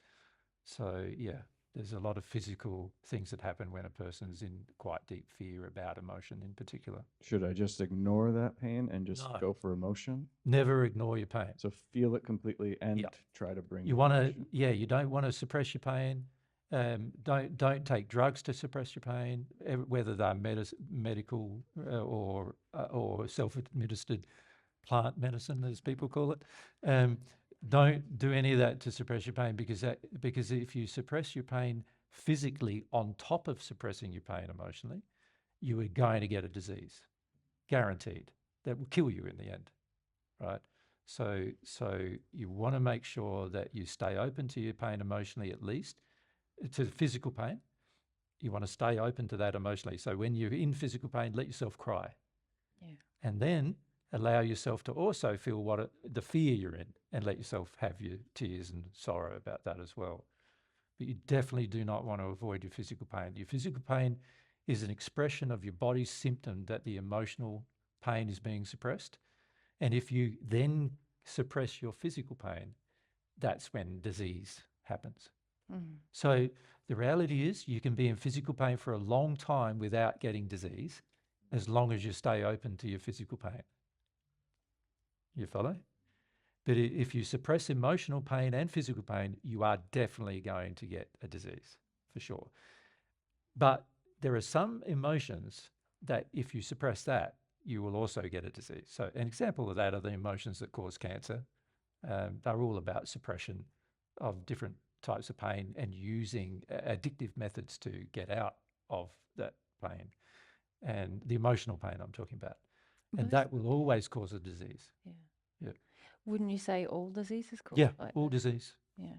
A: So yeah, there's a lot of physical things that happen when a person's in quite deep fear about emotion in particular.
G: Should I just ignore that pain and just
A: No.
G: go for emotion?
A: Never ignore your pain.
G: So feel it completely and
A: Yep.
G: try to bring
A: You
G: the
A: want to,
G: emotion.
A: yeah, you don't want to suppress your pain. Don't take drugs to suppress your pain, whether they're medical or self-administered plant medicine, as people call it. Don't do any of that to suppress your pain because if you suppress your pain physically on top of suppressing your pain emotionally, you are going to get a disease, guaranteed. That will kill you in the end, right? So you want to make sure that you stay open to your pain emotionally, at least to physical pain. You want to stay open to that emotionally. So when you're in physical pain, let yourself cry.
B: Yeah.
A: And then allow yourself to also feel the fear you're in and let yourself have your tears and sorrow about that as well. But you definitely do not want to avoid your physical pain. Your physical pain is an expression of your body's symptom that the emotional pain is being suppressed. And if you then suppress your physical pain, that's when disease happens.
B: Mm.
A: So the reality is you can be in physical pain for a long time without getting disease, as long as you stay open to your physical pain. You follow? But if you suppress emotional pain and physical pain, you are definitely going to get a disease, for sure. But there are some emotions that if you suppress that, you will also get a disease. So an example of that are the emotions that cause cancer. They're all about suppression of different types of pain and using addictive methods to get out of that pain. And the emotional pain I'm talking about. And
B: Most-
A: that will always cause a disease.
B: Yeah.
A: Yeah.
B: Wouldn't you say all diseases cause
A: Yeah,
B: like
A: all
B: that?
A: disease.
B: Yeah.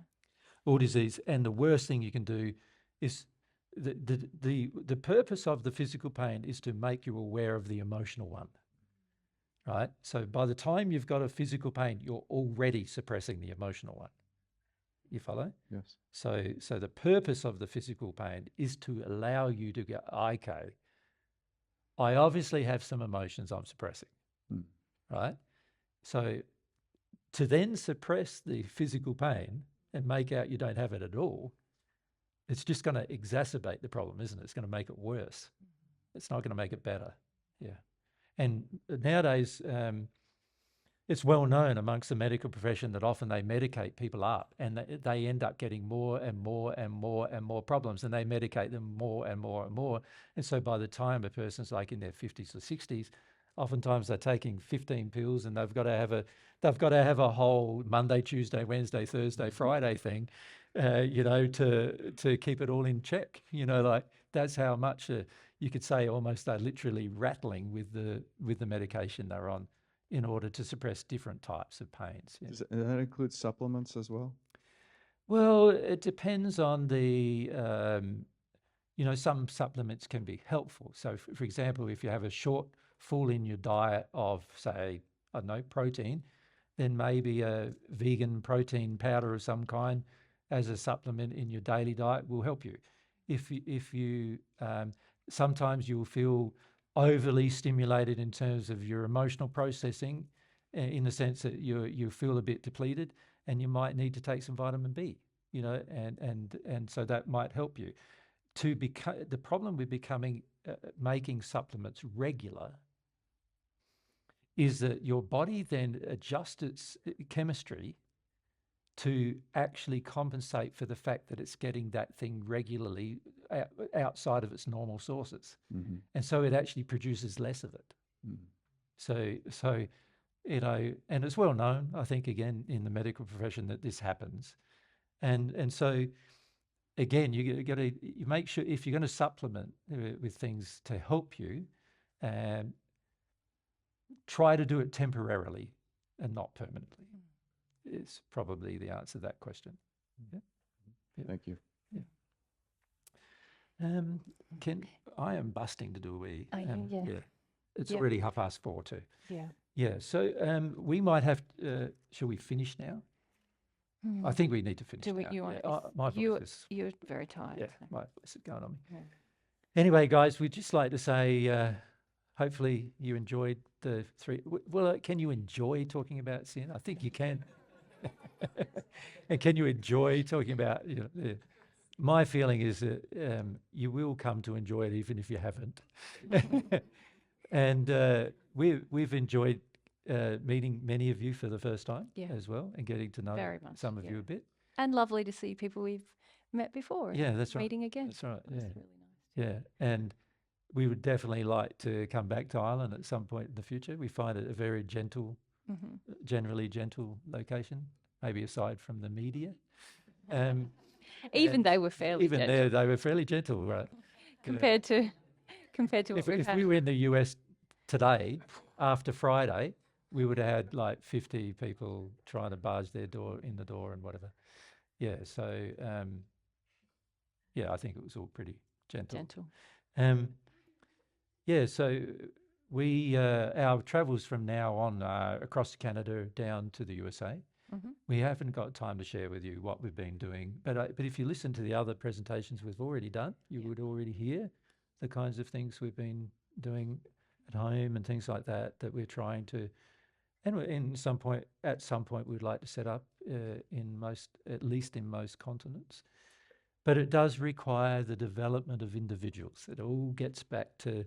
A: All disease. And the worst thing you can do is the purpose of the physical pain is to make you aware of the emotional one. Right? So by the time you've got a physical pain, you're already suppressing the emotional one. You follow?
G: Yes.
A: So the purpose of the physical pain is to allow you to go, okay, I obviously have some emotions I'm suppressing.
G: Hmm.
A: Right? So to then suppress the physical pain and make out you don't have it at all, it's just going to exacerbate the problem, isn't it? It's going to make it worse. It's not going to make it better. Yeah. And nowadays, it's well known amongst the medical profession that often they medicate people up and they end up getting more and more and more and more problems, and they medicate them more and more and more. And so by the time a person's like in their 50s or 60s, oftentimes they're taking 15 pills and they've got to have a whole Monday, Tuesday, Wednesday, Thursday, Friday thing, to keep it all in check. Like that's how much you could say almost they're literally rattling with the medication they're on in order to suppress different types of pains. Yeah.
G: Does that include supplements as well?
A: Well, it depends on some supplements can be helpful. So, for example, if you have a shortfall in your diet of, say, I don't know, protein, then maybe a vegan protein powder of some kind as a supplement in your daily diet will help you. If you sometimes you'll feel overly stimulated in terms of your emotional processing, in the sense that you feel a bit depleted, and you might need to take some vitamin B, and so that might help you. The problem with making supplements regular is that your body then adjusts its chemistry to actually compensate for the fact that it's getting that thing regularly outside of its normal sources.
G: Mm-hmm.
A: And so it actually produces less of it.
G: Mm-hmm.
A: So and it's well known, I think, again, in the medical profession that this happens. And so, again, you make sure if you're going to supplement with things to help you, try to do it temporarily and not permanently. Is probably the answer to that question. Yeah.
G: Thank you.
A: Yeah. I am busting to do a wee.
B: Are you? Yeah.
A: It's
B: Yep.
A: already 4:30 too.
B: Yeah.
A: Yeah. So we might have. Shall we finish now? I think we need to finish.
B: Do we?
A: now.
B: You want?
A: Yeah, my voice is.
B: You're very tired.
A: Yeah,
B: so.
A: my voice is going on me.
B: Yeah.
A: Anyway, guys, we'd just like to say, hopefully you enjoyed the three. Well, can you enjoy talking about sin? I think you can. And can you enjoy talking about? My feeling is that you will come to enjoy it even if you haven't. And we've enjoyed meeting many of you for the first time as well, and getting to know
B: Very much,
A: some of you a bit.
B: And lovely to see people we've met before.
A: Yeah, that's right.
B: Meeting again.
A: That's right.
B: That's
A: Yeah.
B: really nice.
A: Yeah, and we would definitely like to come back to Ireland at some point in the future. We find it a very gentle, generally gentle location, maybe aside from the media.
B: Even they were fairly
A: Even
B: gentle.
A: there, they were fairly gentle, right?
B: compared to what
A: If
B: we've had.
A: we were in the US today, after Friday, we would have had like 50 people trying to barge in the door and whatever. Yeah, so I think it was all pretty gentle. Yeah, so we our travels from now on across Canada down to the USA. We haven't got time to share with you what we've been doing, but if you listen to the other presentations we've already done, you would already hear the kinds of things we've been doing at home and things like that we're trying to, and at some point we'd like to set up at least in most continents. But it does require the development of individuals. It all gets back to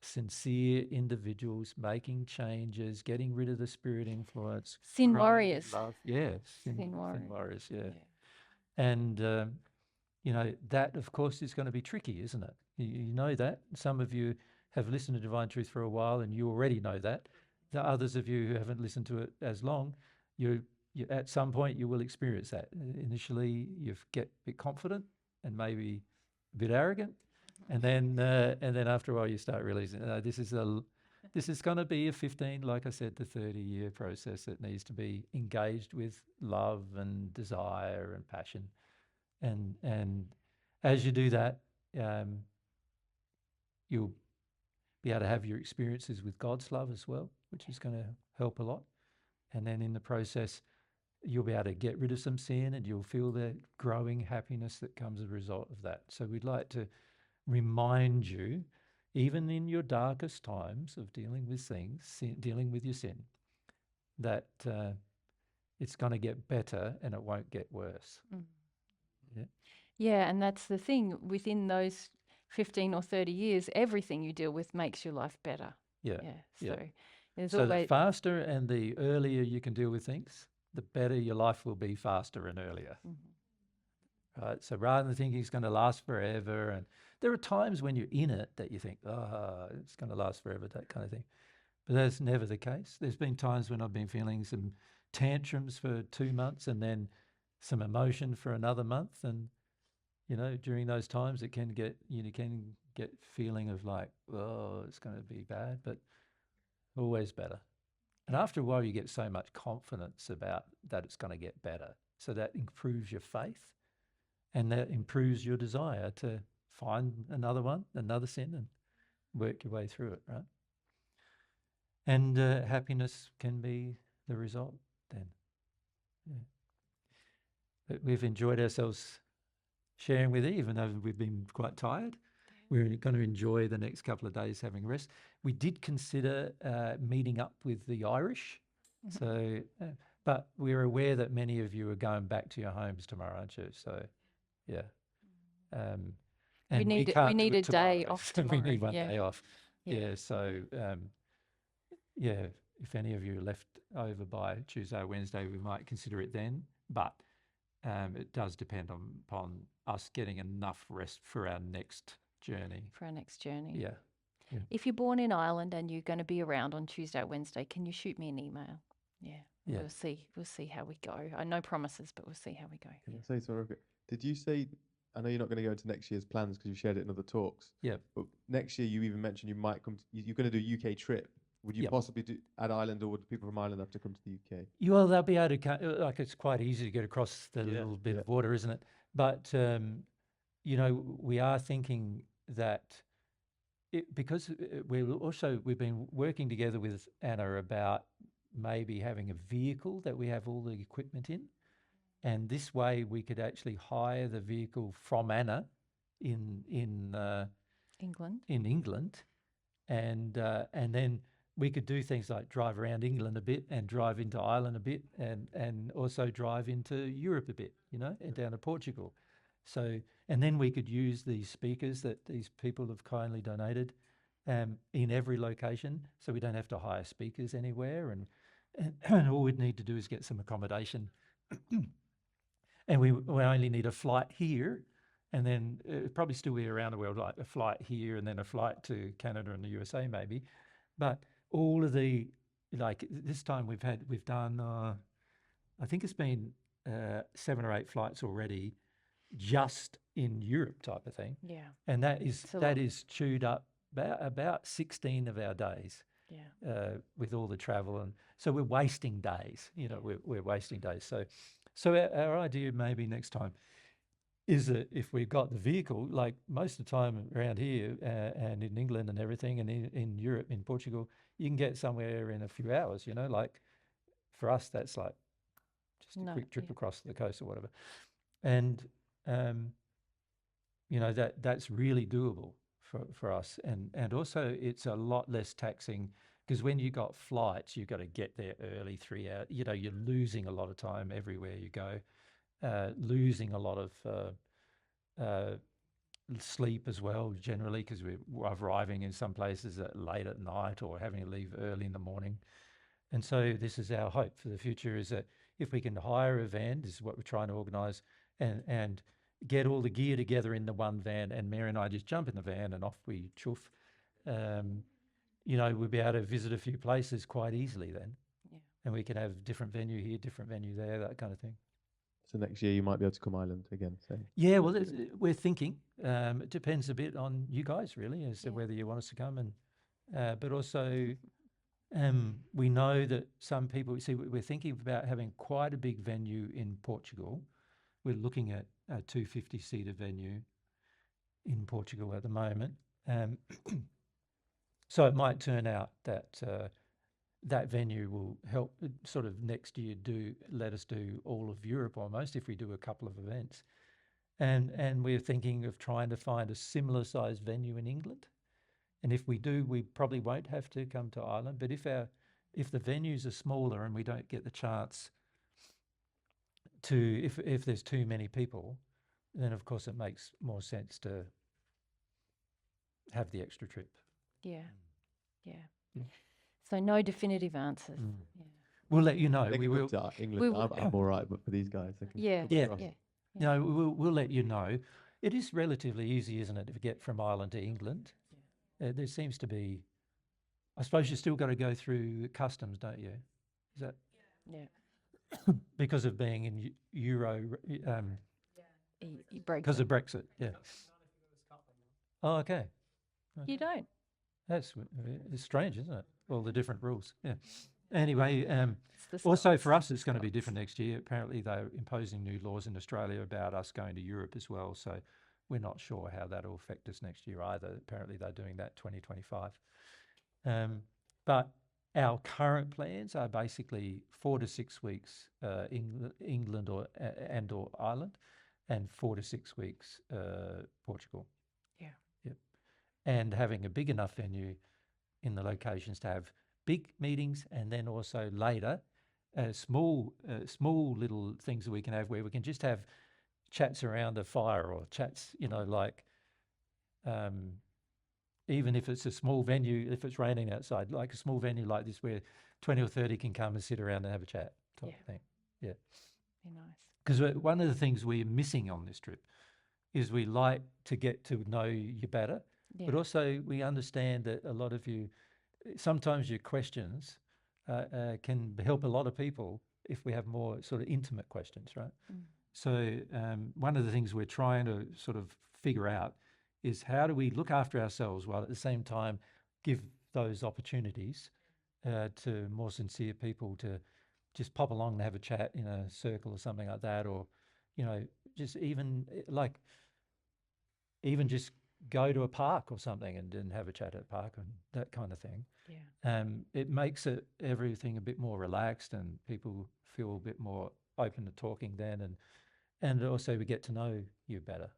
A: sincere individuals making changes, getting rid of the spirit influence.
B: Sin
A: growing in
B: warriors.
A: love. Yeah,
B: Sin
A: warriors, yeah. And, that, of course, is going to be tricky, isn't it? You know that. Some of you have listened to Divine Truth for a while and you already know that. The others of you who haven't listened to it as long, you at some point you will experience that. Initially, you get a bit confident and maybe a bit arrogant. And then after a while, you start realizing this is going to be a 15, like I said, to 30-year process that needs to be engaged with love and desire and passion, and as you do that, you'll be able to have your experiences with God's love as well, which is going to help a lot. And then in the process, you'll be able to get rid of some sin, and you'll feel the growing happiness that comes as a result of that. So we'd like to remind you, even in your darkest times of dealing with things, dealing with your sin, that it's going to get better and it won't get worse.
B: Yeah, and that's the thing. Within those 15 or 30 years, everything you deal with makes your life better.
A: Yeah.
B: So there's
A: So the
B: always
A: faster and the earlier you can deal with things, the better your life will be, faster and earlier. Right? So rather than thinking it's going to last forever, and there are times when you're in it that you think, it's going to last forever, that kind of thing. But that's never the case. There's been times when I've been feeling some tantrums for 2 months and then some emotion for another month. And, you know, during those times it can get, you can get feeling of like, oh, it's going to be bad, but always better. And after a while you get so much confidence about that it's going to get better. So that improves your faith and that improves your desire to find another one, another sin, and work your way through it, right? And happiness can be the result then. Yeah. But we've enjoyed ourselves sharing with you, even though we've been quite tired. We're going to enjoy the next couple of days having rest. We did consider meeting up with the Irish. So, but we're aware that many of you are going back to your homes tomorrow, aren't you? So, yeah. And
B: we need a day off tomorrow.
A: We need one
B: yeah.
A: day off.
B: Yeah.
A: Yeah. So, yeah, if any of you are left over by Tuesday or Wednesday, we might consider it then. But it does depend upon us getting enough rest for our next journey.
B: Yeah.
A: Yeah.
B: If you're born in Ireland and you're going to be around on Tuesday or Wednesday, can you shoot me an email? Yeah.
A: Yeah.
B: We'll see how we go. No promises, but we'll see how we go.
H: Can I say something? Did you say, I know you're not going to go into next year's plans because you shared it in other talks.
A: Yeah.
H: But next year you even mentioned you might come, you're going to do a UK trip. Would you
A: Yep.
H: possibly add Ireland, or would people from Ireland have to come to the UK?
A: Well, they'll be able to come, like it's quite easy to get across the little bit of water, isn't it? But, you know, we are thinking that because we've been working together with Anna about maybe having a vehicle that we have all the equipment in. And this way we could actually hire the vehicle from Anna in England. And then we could do things like drive around England a bit and drive into Ireland a bit and also drive into Europe a bit, you know, and down to Portugal. So, and then we could use these speakers that these people have kindly donated in every location. So we don't have to hire speakers anywhere. And all we'd need to do is get some accommodation. And we only need a flight here. And then it'd probably still be around the world, like a flight here and then a flight to Canada and the USA maybe. But all of the, like this time we've done, I think it's been 7 or 8 flights already just in Europe type of thing.
B: Yeah.
A: And that is chewed up about 16 of our days.
B: Yeah.
A: With all the travel. And so we're wasting days, you know, we're wasting days. So our idea maybe next time is that if we've got the vehicle, like most of the time around here and in England and everything, and in Europe, in Portugal, you can get somewhere in a few hours, you know, like for us, that's like just a quick trip across the coast or whatever. And, you know, that's really doable for us. And also it's a lot less taxing because when you got flights, you've got to get there early, 3 hours, you know, you're losing a lot of time everywhere you go. Losing a lot of sleep as well, generally, because we're arriving in some places late at night or having to leave early in the morning. And so this is our hope for the future, is that if we can hire a van, this is what we're trying to organise, and get all the gear together in the one van, and Mary and I just jump in the van and off we chuff. You know, we'll be able to visit a few places quite easily then. Yeah. And we can have different venue here, different venue there, that kind of thing.
H: So next year you might be able to come Ireland again, say?
A: Yeah, well, we're thinking. It depends a bit on you guys, really, as to whether you want us to come. And but also, we know that some people, we're thinking about having quite a big venue in Portugal. We're looking at a 250-seater venue in Portugal at the moment. So it might turn out that that venue will help sort of next year let us do all of Europe almost if we do a couple of events. And we're thinking of trying to find a similar sized venue in England. And if we do, we probably won't have to come to Ireland. But if the venues are smaller and we don't get the chance to, if there's too many people, then of course it makes more sense to have the extra trip.
B: Yeah. So no definitive answers. Yeah.
A: We'll let you know.
H: They
A: We
H: can
A: will.
H: come to England. I'm all right, but for these guys, they can come across.
A: No, we'll let you know. It is relatively easy, isn't it, to get from Ireland to England? There seems to be I suppose you still got to go through customs, don't you? Is that
B: Yeah.
A: because of being in Euro, because
B: Brexit.
A: of Brexit? Yeah. Oh, okay.
B: You don't.
A: It's strange, isn't it? All the different rules. Yeah. Anyway,
B: It's the
A: also
B: Scots.
A: for us, it's going to be different next year. Apparently, they're imposing new laws in Australia about us going to Europe as well. So we're not sure how that will affect us next year either. Apparently, they're doing that 2025. But our current plans are basically 4 to 6 weeks England or Ireland, and 4 to 6 weeks Portugal.
B: Yeah.
A: Yep. And having a big enough venue in the locations to have big meetings, and then also later small little things that we can have where we can just have chats around a fire, or chats, like even if it's a small venue, if it's raining outside, like a small venue like this where 20 or 30 can come and sit around and have a chat type of thing. Yeah.
B: Be nice.
A: Because one of the things we're missing on this trip is we like to get to know you better, but also we understand that a lot of you, sometimes your questions can help a lot of people if we have more sort of intimate questions, right?
B: Mm.
A: So one of the things we're trying to sort of figure out is how do we look after ourselves while at the same time give those opportunities to more sincere people to just pop along and have a chat in a circle or something like that, or, just even just go to a park or something and have a chat at a park and that kind of thing.
B: Yeah.
A: It makes everything a bit more relaxed, and people feel a bit more open to talking then, and also we get to know you better,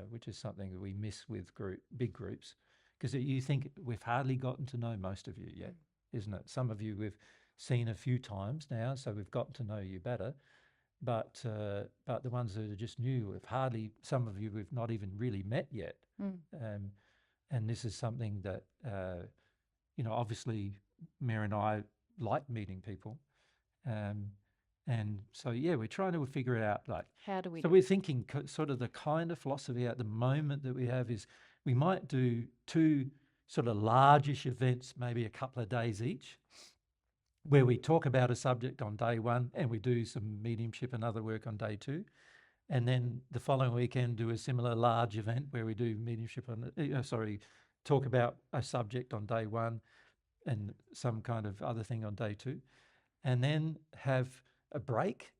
A: which is something that we miss with big groups, because you think we've hardly gotten to know most of you yet, isn't it? Some of you we've seen a few times now, so we've gotten to know you better. But the ones that are just new, some of you we've not even really met yet. And this is something that, obviously Mary and I like meeting people. And so, we're trying to figure it out. Like,
B: how do we?
A: So we're thinking sort of the kind of philosophy at the moment that we have is we might do 2 sort of largish events, maybe a couple of days each, where we talk about a subject on day 1 and we do some mediumship and other work on day 2. And then the following weekend do a similar large event where we do mediumship talk about a subject on day 1 and some kind of other thing on day 2. And then have a break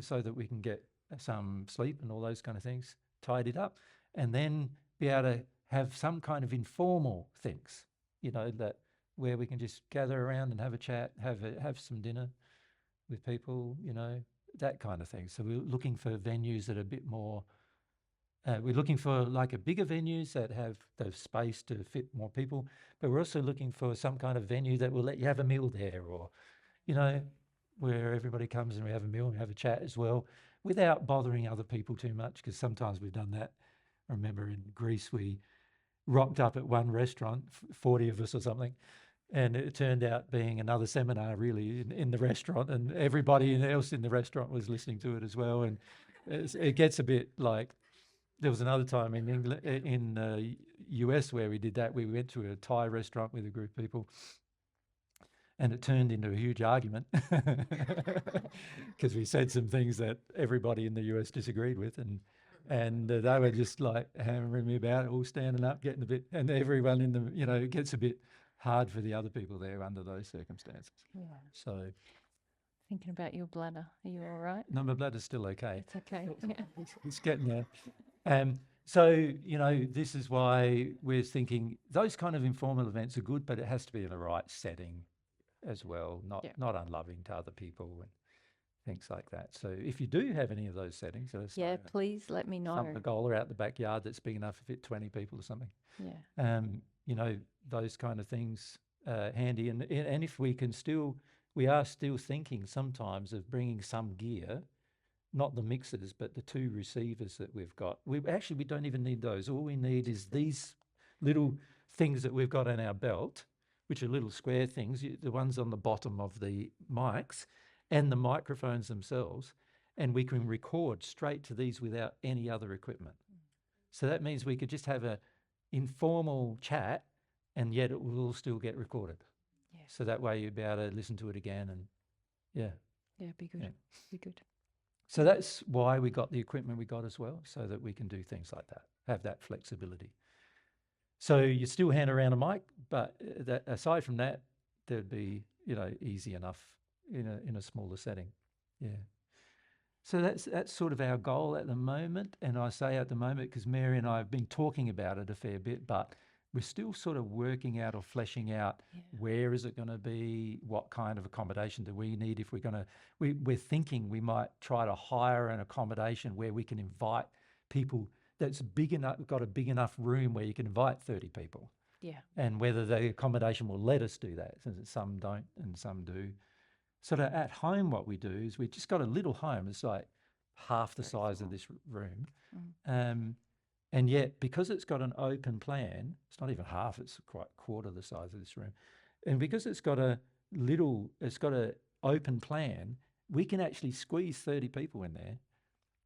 A: so that we can get some sleep and all those kind of things, tidied up, and then be able to have some kind of informal things, that where we can just gather around and have a chat, have some dinner with people, that kind of thing. So we're looking for venues that are a bit more, we're looking for like a bigger venues that have the space to fit more people, but we're also looking for some kind of venue that will let you have a meal there, or, where everybody comes and we have a meal and we have a chat as well, without bothering other people too much, because sometimes we've done that. I remember in Greece, we rocked up at one restaurant, 40 of us or something, and it turned out being another seminar really in the restaurant, and everybody else in the restaurant was listening to it as well. And it gets a bit like, there was another time in England, in US where we did that. We went to a Thai restaurant with a group of people, and it turned into a huge argument because we said some things that everybody in the US disagreed with, and they were just like hammering me about it, all standing up, getting a bit, and everyone in the, it gets a bit hard for the other people there under those circumstances. Yeah. So,
B: thinking about your bladder, are you all right?
A: No, my bladder's still okay.
B: It's okay.
A: It's getting there. So, this is why we're thinking those kind of informal events are good, but it has to be in the right setting as well, not unloving to other people and things like that. So if you do have any of those settings,
B: please let me know.
A: Some pergola out the backyard that's big enough to fit 20 people or something.
B: Yeah.
A: Those kind of things handy. And if we are still thinking sometimes of bringing some gear, not the mixers, but the 2 receivers that we've got. We don't even need those. All we need is these little things that we've got on our belt, which are little square things, the ones on the bottom of the mics and the microphones themselves, and we can record straight to these without any other equipment. So that means we could just have an informal chat and yet it will still get recorded.
B: Yeah.
A: So that way you'll be able to listen to it again, and yeah.
B: Yeah, be good.
A: Yeah.
B: Be good.
A: So that's why we got the equipment we got as well, so that we can do things like that, have that flexibility. So you still hand around a mic, but that aside from that, there'd be, easy enough in a smaller setting. Yeah. So that's sort of our goal at the moment. And I say at the moment because Mary and I have been talking about it a fair bit, but we're still sort of working out or fleshing out where is it going to be, what kind of accommodation do we need if we're going to, we're thinking we might try to hire an accommodation where we can invite people that's big enough, got a big enough room where you can invite 30 people.
B: Yeah.
A: And whether the accommodation will let us do that, since some don't and some do. Sort of at home, what we do is we've just got a little home. It's like half the size of this room. And yet, because it's got an open plan, it's not even half, it's quite a quarter the size of this room. And because it's got an open plan, we can actually squeeze 30 people in there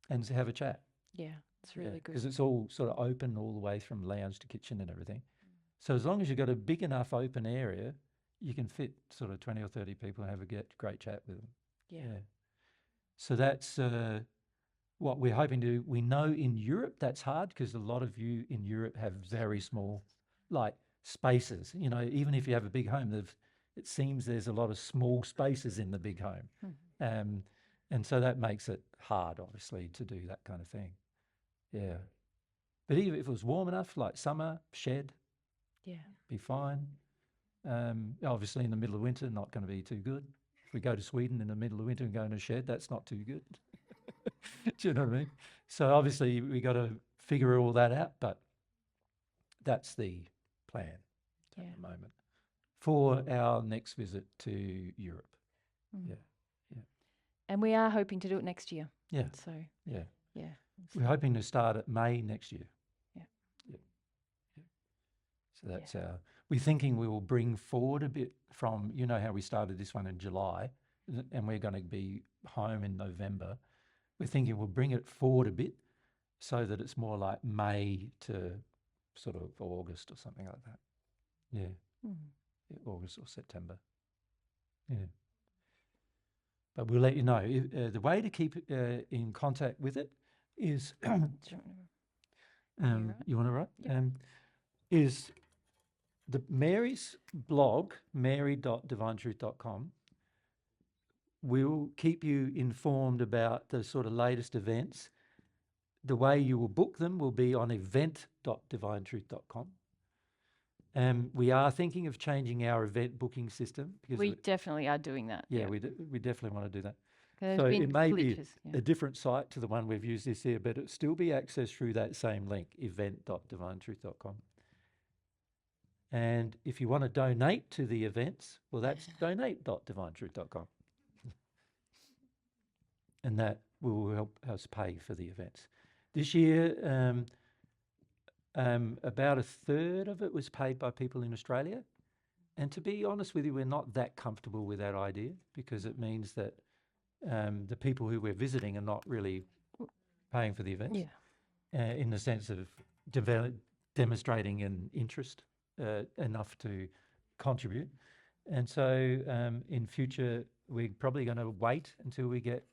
A: and have a chat.
B: Yeah, it's really good.
A: Because it's all sort of open all the way from lounge to kitchen and everything. So as long as you've got a big enough open area, you can fit sort of 20 or 30 people and have a great chat with them.
B: Yeah.
A: So that's what we're hoping to do. We know in Europe that's hard because a lot of you in Europe have very small, like, spaces. Even if you have a big home, it seems there's a lot of small spaces in the big home. And so that makes it hard, obviously, to do that kind of thing. Yeah. But even if it was warm enough, like summer, shed, be fine. Obviously, in the middle of winter, not going to be too good. If we go to Sweden in the middle of winter and go in a shed, that's not too good. Do you know what I mean? So obviously, we got to figure all that out, but that's the plan at the moment for our next visit to Europe. Yeah.
B: And we are hoping to do it next year.
A: Yeah.
B: So
A: Yeah.
B: yeah.
A: We're hoping to start at May next year.
B: Yeah.
A: So that's we're thinking we will bring forward a bit from, how we started this one in July, and we're going to be home in November. We're thinking we'll bring it forward a bit so that it's more like May to sort of August or something like that. Yeah. August or September. Yeah. But we'll let you know. The way to keep in contact with it is, you want to write?
B: Yep.
A: Is the Mary's blog, mary.divinetruth.com, will keep you informed about the sort of latest events. The way you will book them will be on event.divinetruth.com. We are thinking of changing our event booking system. Because
B: we definitely are doing that.
A: Yeah, we definitely want to do that.
B: There's
A: So
B: been
A: it may
B: glitches,
A: be a different site to the one we've used this year, but it'll still be accessed through that same link, event.divinetruth.com. And if you want to donate to the events, well, that's donate.divinetruth.com. And that will help us pay for the events. This year, about a third of it was paid by people in Australia. And to be honest with you, we're not that comfortable with that idea because it means that the people who we're visiting are not really paying for the events in the sense of demonstrating an interest enough to contribute. And so in future, we're probably going to wait until we get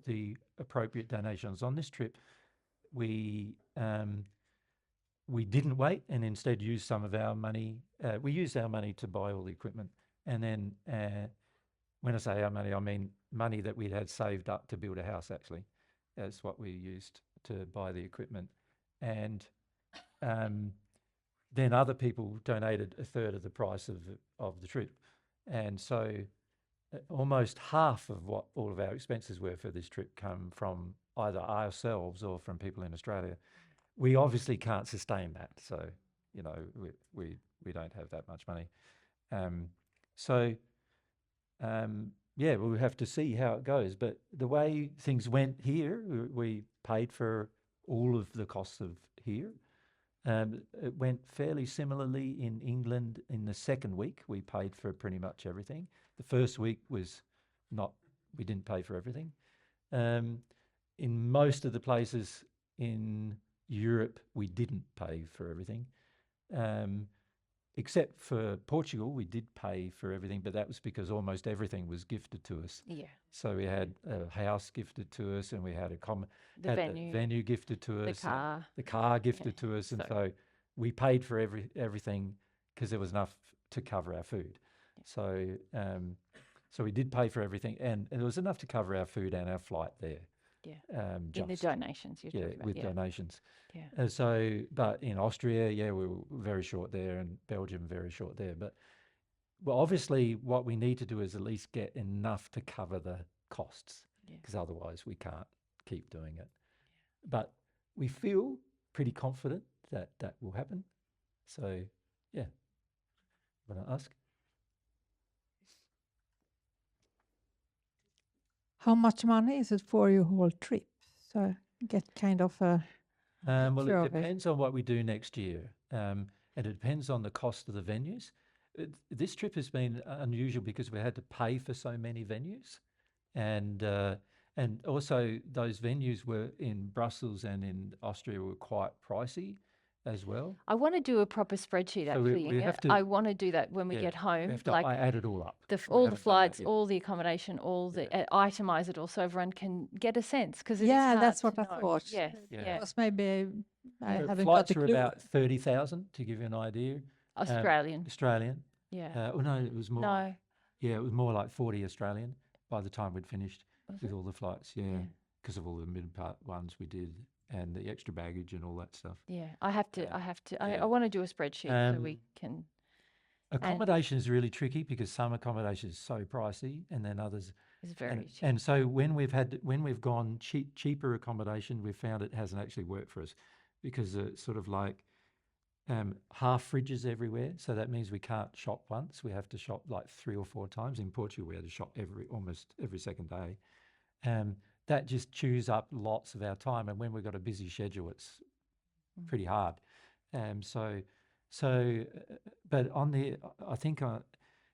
A: the appropriate donations. On this trip, we didn't wait and instead used some of our money. We used our money to buy all the equipment. And then when I say our money, I mean money that we'd had saved up to build a house, actually. That's what we used to buy the equipment. And then other people donated a third of the price of the trip. And so almost half of what all of our expenses were for this trip come from either ourselves or from people in Australia. We obviously can't sustain that. So, we don't have that much money. We'll have to see how it goes. But the way things went here, we paid for all of the costs of here. It went fairly similarly in England. In the second week, we paid for pretty much everything. The first week was we didn't pay for everything. In most of the places in Europe, we didn't pay for everything. except for Portugal, we did pay for everything, but that was because almost everything was gifted to us.
B: Yeah.
A: So we had a house gifted to us, and we had
B: The venue,
A: the venue gifted to
B: the
A: us,
B: car.
A: the car gifted to us, and
B: so-
A: so we paid for everything because there was enough to cover our food. So so we did pay for everything, and it was enough to cover our food and our flight there.
B: Yeah. In the
A: just,
B: donations you're talking about.
A: with
B: Yeah.
A: donations.
B: Yeah.
A: So, but in Austria, we were very short there, and Belgium very short there. But well, obviously, what we need to do is at least get enough to cover the costs,
B: Yeah.
A: because otherwise we can't keep doing it. But we feel pretty confident that that will happen. So, yeah. Want to ask?
I: How much money is it for your whole trip? So get kind of a
A: Well,
I: picture
A: it
I: of it.
A: depends on what we do next year, and it depends on the cost of the venues. This trip has been unusual because we had to pay for so many venues, and also those venues were in Brussels and in Austria were quite pricey as well.
B: I want to do a proper spreadsheet
A: So we
B: actually.
A: have to-
B: I want to do that when we
A: Yeah,
B: get home.
A: We have to
B: Like
A: add it all up. We
B: all the
A: haven't done that
B: flights,
A: yet.
B: all the accommodation, all the itemize it all, so everyone can get a sense. Because
I: Yeah, that's what I
B: know.
I: thought.
B: Yeah,
A: Yeah.
B: yeah.
I: Because maybe I
A: So
I: haven't got
A: flights
I: a
A: are
I: clue.
A: about 30,000 to give you an idea.
B: Australian.
A: Australian.
B: Yeah.
A: Oh no, it was more.
B: No.
A: Yeah, it was more like 40 Australian by the time we'd finished
B: Was
A: with
B: it?
A: all the flights. Yeah, because of all the mid part ones we did and the extra baggage and all that stuff.
B: Yeah. I have to.
A: yeah.
B: I want to do a spreadsheet so we can.
A: Accommodation is really tricky because some accommodation is so pricey, and then others.
B: It's very cheap.
A: And so when we've gone cheaper accommodation, we've found it hasn't actually worked for us, because it's sort of like half fridges everywhere. So that means we can't shop once. We have to shop like 3 or 4 times. In Portugal, we had to shop almost every second day. That just chews up lots of our time. And when we've got a busy schedule, it's pretty hard. But I think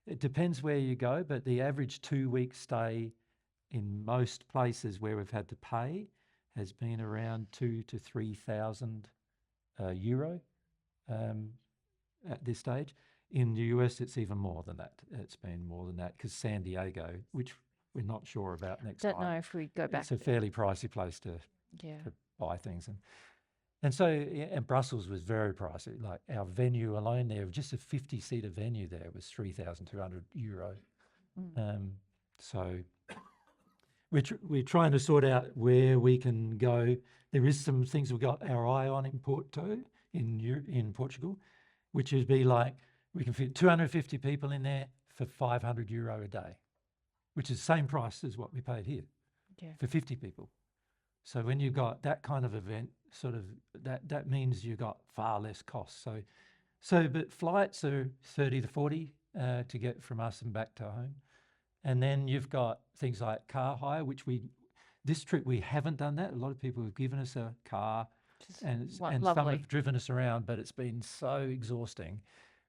A: it depends where you go, but the average 2-week stay in most places where we've had to pay has been around 2,000 to 3,000 euro at this stage. In the US, it's even more than that. It's been more than that because San Diego, which we're not sure about next
B: Don't
A: time.
B: know if we go back.
A: It's a fairly pricey place to buy things. And so, and Brussels was very pricey. Like our venue alone there, just a 50-seater venue there was 3,200 euro. So we're trying to sort out where we can go. There is some things we've got our eye on in Porto, in Portugal, which would be like we can fit 250 people in there for 500 euro a day, which is the same price as what we paid here for 50 people. So when you've got that kind of event, sort of that means you've got far less costs. But flights are 30 to 40 to get from us and back to home. And then you've got things like car hire, which this trip we haven't done that. A lot of people have given us a car and some have driven us around, but it's been so exhausting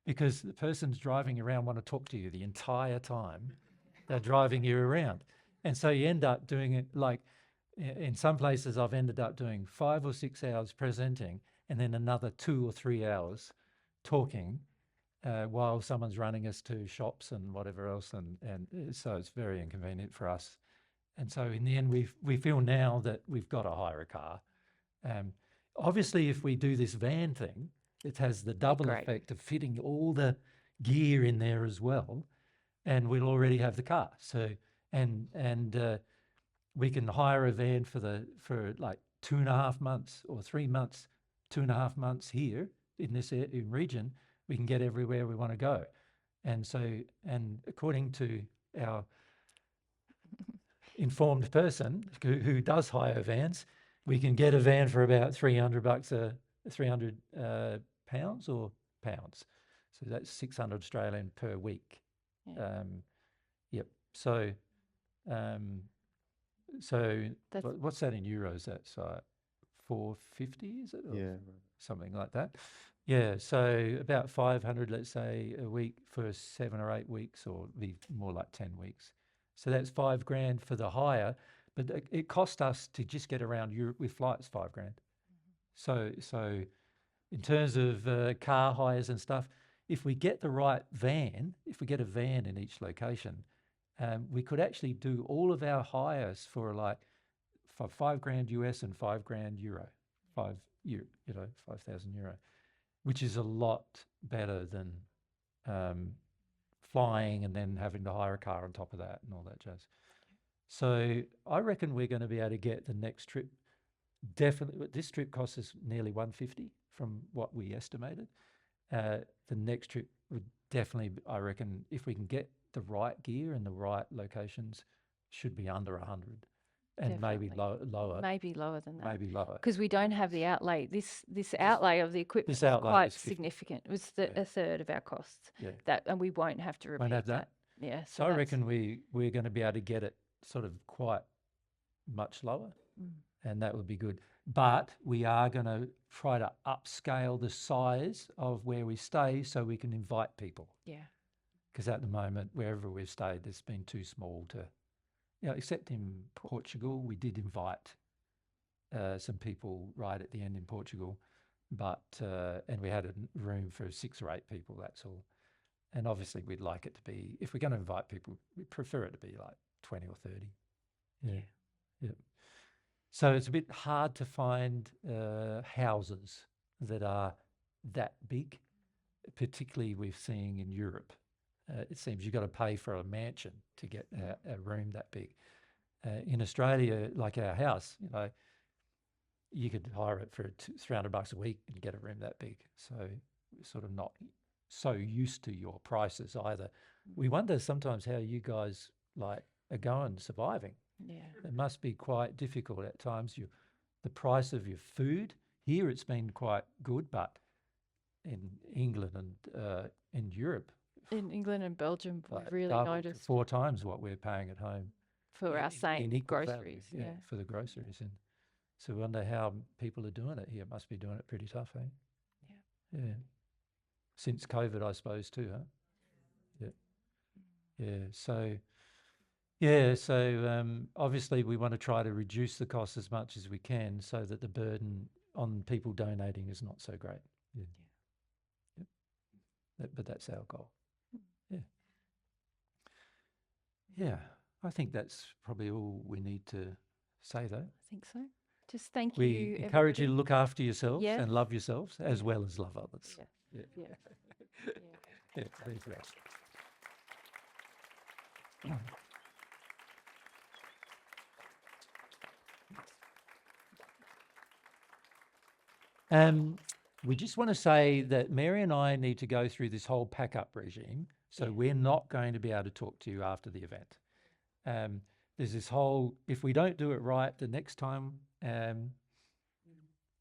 A: because the person's driving around want to talk to you the entire time. They're driving you around. And so you end up doing it like, in some places I've ended up doing 5 or 6 hours presenting and then another 2 or 3 hours talking while someone's running us to shops and whatever else. And so it's very inconvenient for us. And so in the end, we feel now that we've got to hire a car. Obviously, if we do this van thing, it has the double effect of fitting all the gear in there as well. And we'll already have the car. So, and we can hire a van for like 2.5 months or 3 months, 2.5 months here in this region. We can get everywhere we want to go. And so, and according to our informed person who does hire vans, we can get a van for about $300 300 pounds or pounds. So that's 600 Australian per week. Yep. So what's that in euros? That's 450, is it? Or
H: Yeah.
A: something like that. Yeah. So about 500, let's say, a week for 7 or 8 weeks, or be more like 10 weeks. So that's $5,000 for the hire, but it cost us to just get around Europe with flights $5,000. So in terms of car hires and stuff, if we get the right van, if we get a van in each location, we could actually do all of our hires for like for $5,000 US and €5,000, €5,000, 5,000 euro, which is a lot better than flying and then having to hire a car on top of that and all that jazz. So I reckon we're going to be able to get the next trip. Definitely, this trip cost us nearly 150 from what we estimated. The next trip would definitely, I reckon, if we can get the right gear and the right locations, should be under 100, and maybe
B: Definitely.
A: lower.
B: Maybe lower than that.
A: Maybe lower.
B: Because we don't have the outlay. This outlay of the equipment
A: This
B: was
A: outlay
B: quite
A: is 50.
B: significant. It was
A: Yeah.
B: a third of our costs.
A: Yeah.
B: And we won't have to repeat
A: Won't have that.
B: Yeah.
A: So I
B: that's-
A: reckon we're going to be able to get it sort of quite much lower, and that would be good. But we are going to try to upscale the size of where we stay so we can invite people.
B: Yeah.
A: Because at the moment, wherever we've stayed, it's been too small to, except in Portugal, we did invite some people right at the end in Portugal, but and we had a room for 6 or 8 people, that's all. And obviously we'd like it to be, if we're going to invite people, we prefer it to be like 20 or 30. Yeah. So it's a bit hard to find houses that are that big, particularly we're seeing in Europe. It seems you've got to pay for a mansion to get a room that big. In Australia, like our house, you could hire it for $300 a week and get a room that big. So we're sort of not so used to your prices either. We wonder sometimes how you guys are going surviving.
B: Yeah.
A: It must be quite difficult at times. The price of your food here, it's been quite good, but in England and in Europe,
B: In England and Belgium, we've really
A: double to
B: noticed
A: 4 times what we're paying at home
B: for our same
A: equal value,
B: groceries. Yeah.
A: for the groceries. And so we wonder how people are doing it here. Must be doing it pretty tough, eh? Yeah. Since COVID, I suppose, too, huh? Yeah. So obviously we want to try to reduce the cost as much as we can so that the burden on people donating is not so great. Yeah. But that's our goal. Yeah. I think that's probably all we need to say, though.
B: I think so. Just thank
A: We
B: you.
A: encourage you to
B: everybody.
A: look after yourselves
B: Yes.
A: and love yourselves as well as love others.
B: Yeah.
A: Yeah.
B: Yeah.
A: Yeah, thanks, Ralph. We just want to say that Mary and I need to go through this whole pack-up regime, so we're not going to be able to talk to you after the event. There's this whole, if we don't do it right the next time,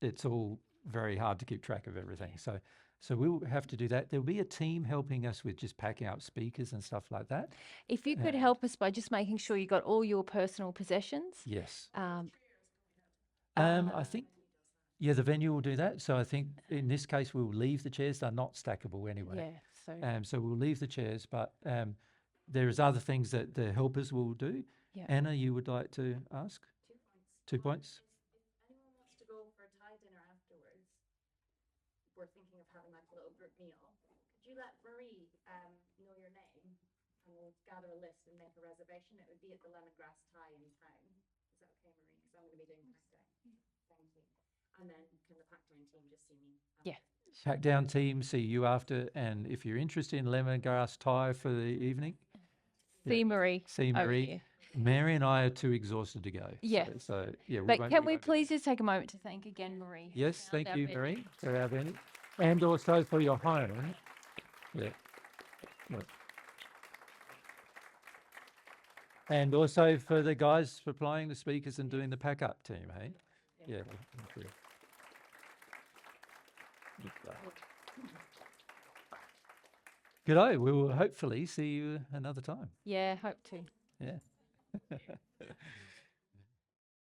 A: it's all very hard to keep track of everything. So we'll have to do that. There'll be a team helping us with just packing up speakers and stuff like that.
B: If you could help us by just making sure you got all your personal possessions.
A: Yes.
B: Uh,
A: I think, the venue will do that. So I think in this case, we'll leave the chairs. They're not stackable anyway.
B: Yeah.
A: So we'll leave the chairs, but there's other things that the helpers will do.
B: Yeah.
A: Anna, you would like to ask? 2 points.
J: If anyone wants to go for a Thai dinner afterwards, we're thinking of having like a little group meal. Could you let Marie know your name, and we'll gather a list and make a reservation? It would be at the Lemongrass Thai in town. Is that okay, Marie? Because I'm going to be doing Pack Day. Thank you. And then can the Pack Down team just see me?
B: Yeah.
A: Pack down team, see you after. And if you're interested in lemongrass Thai for the evening,
B: See Marie.
A: see
B: over
A: Marie.
B: here.
A: Mary and I are too exhausted to go.
B: Yeah.
A: So
B: But can we please just take a moment to thank again Marie?
A: Yes,
B: for
A: thank
B: our
A: you,
B: venue.
A: Marie, for our venue, and also for your home. Yeah. And also for the guys for playing the speakers and doing the pack-up team, hey? Yeah. Thank you. G'day, we will hopefully see you another time.
B: Yeah, hope to.
A: Yeah.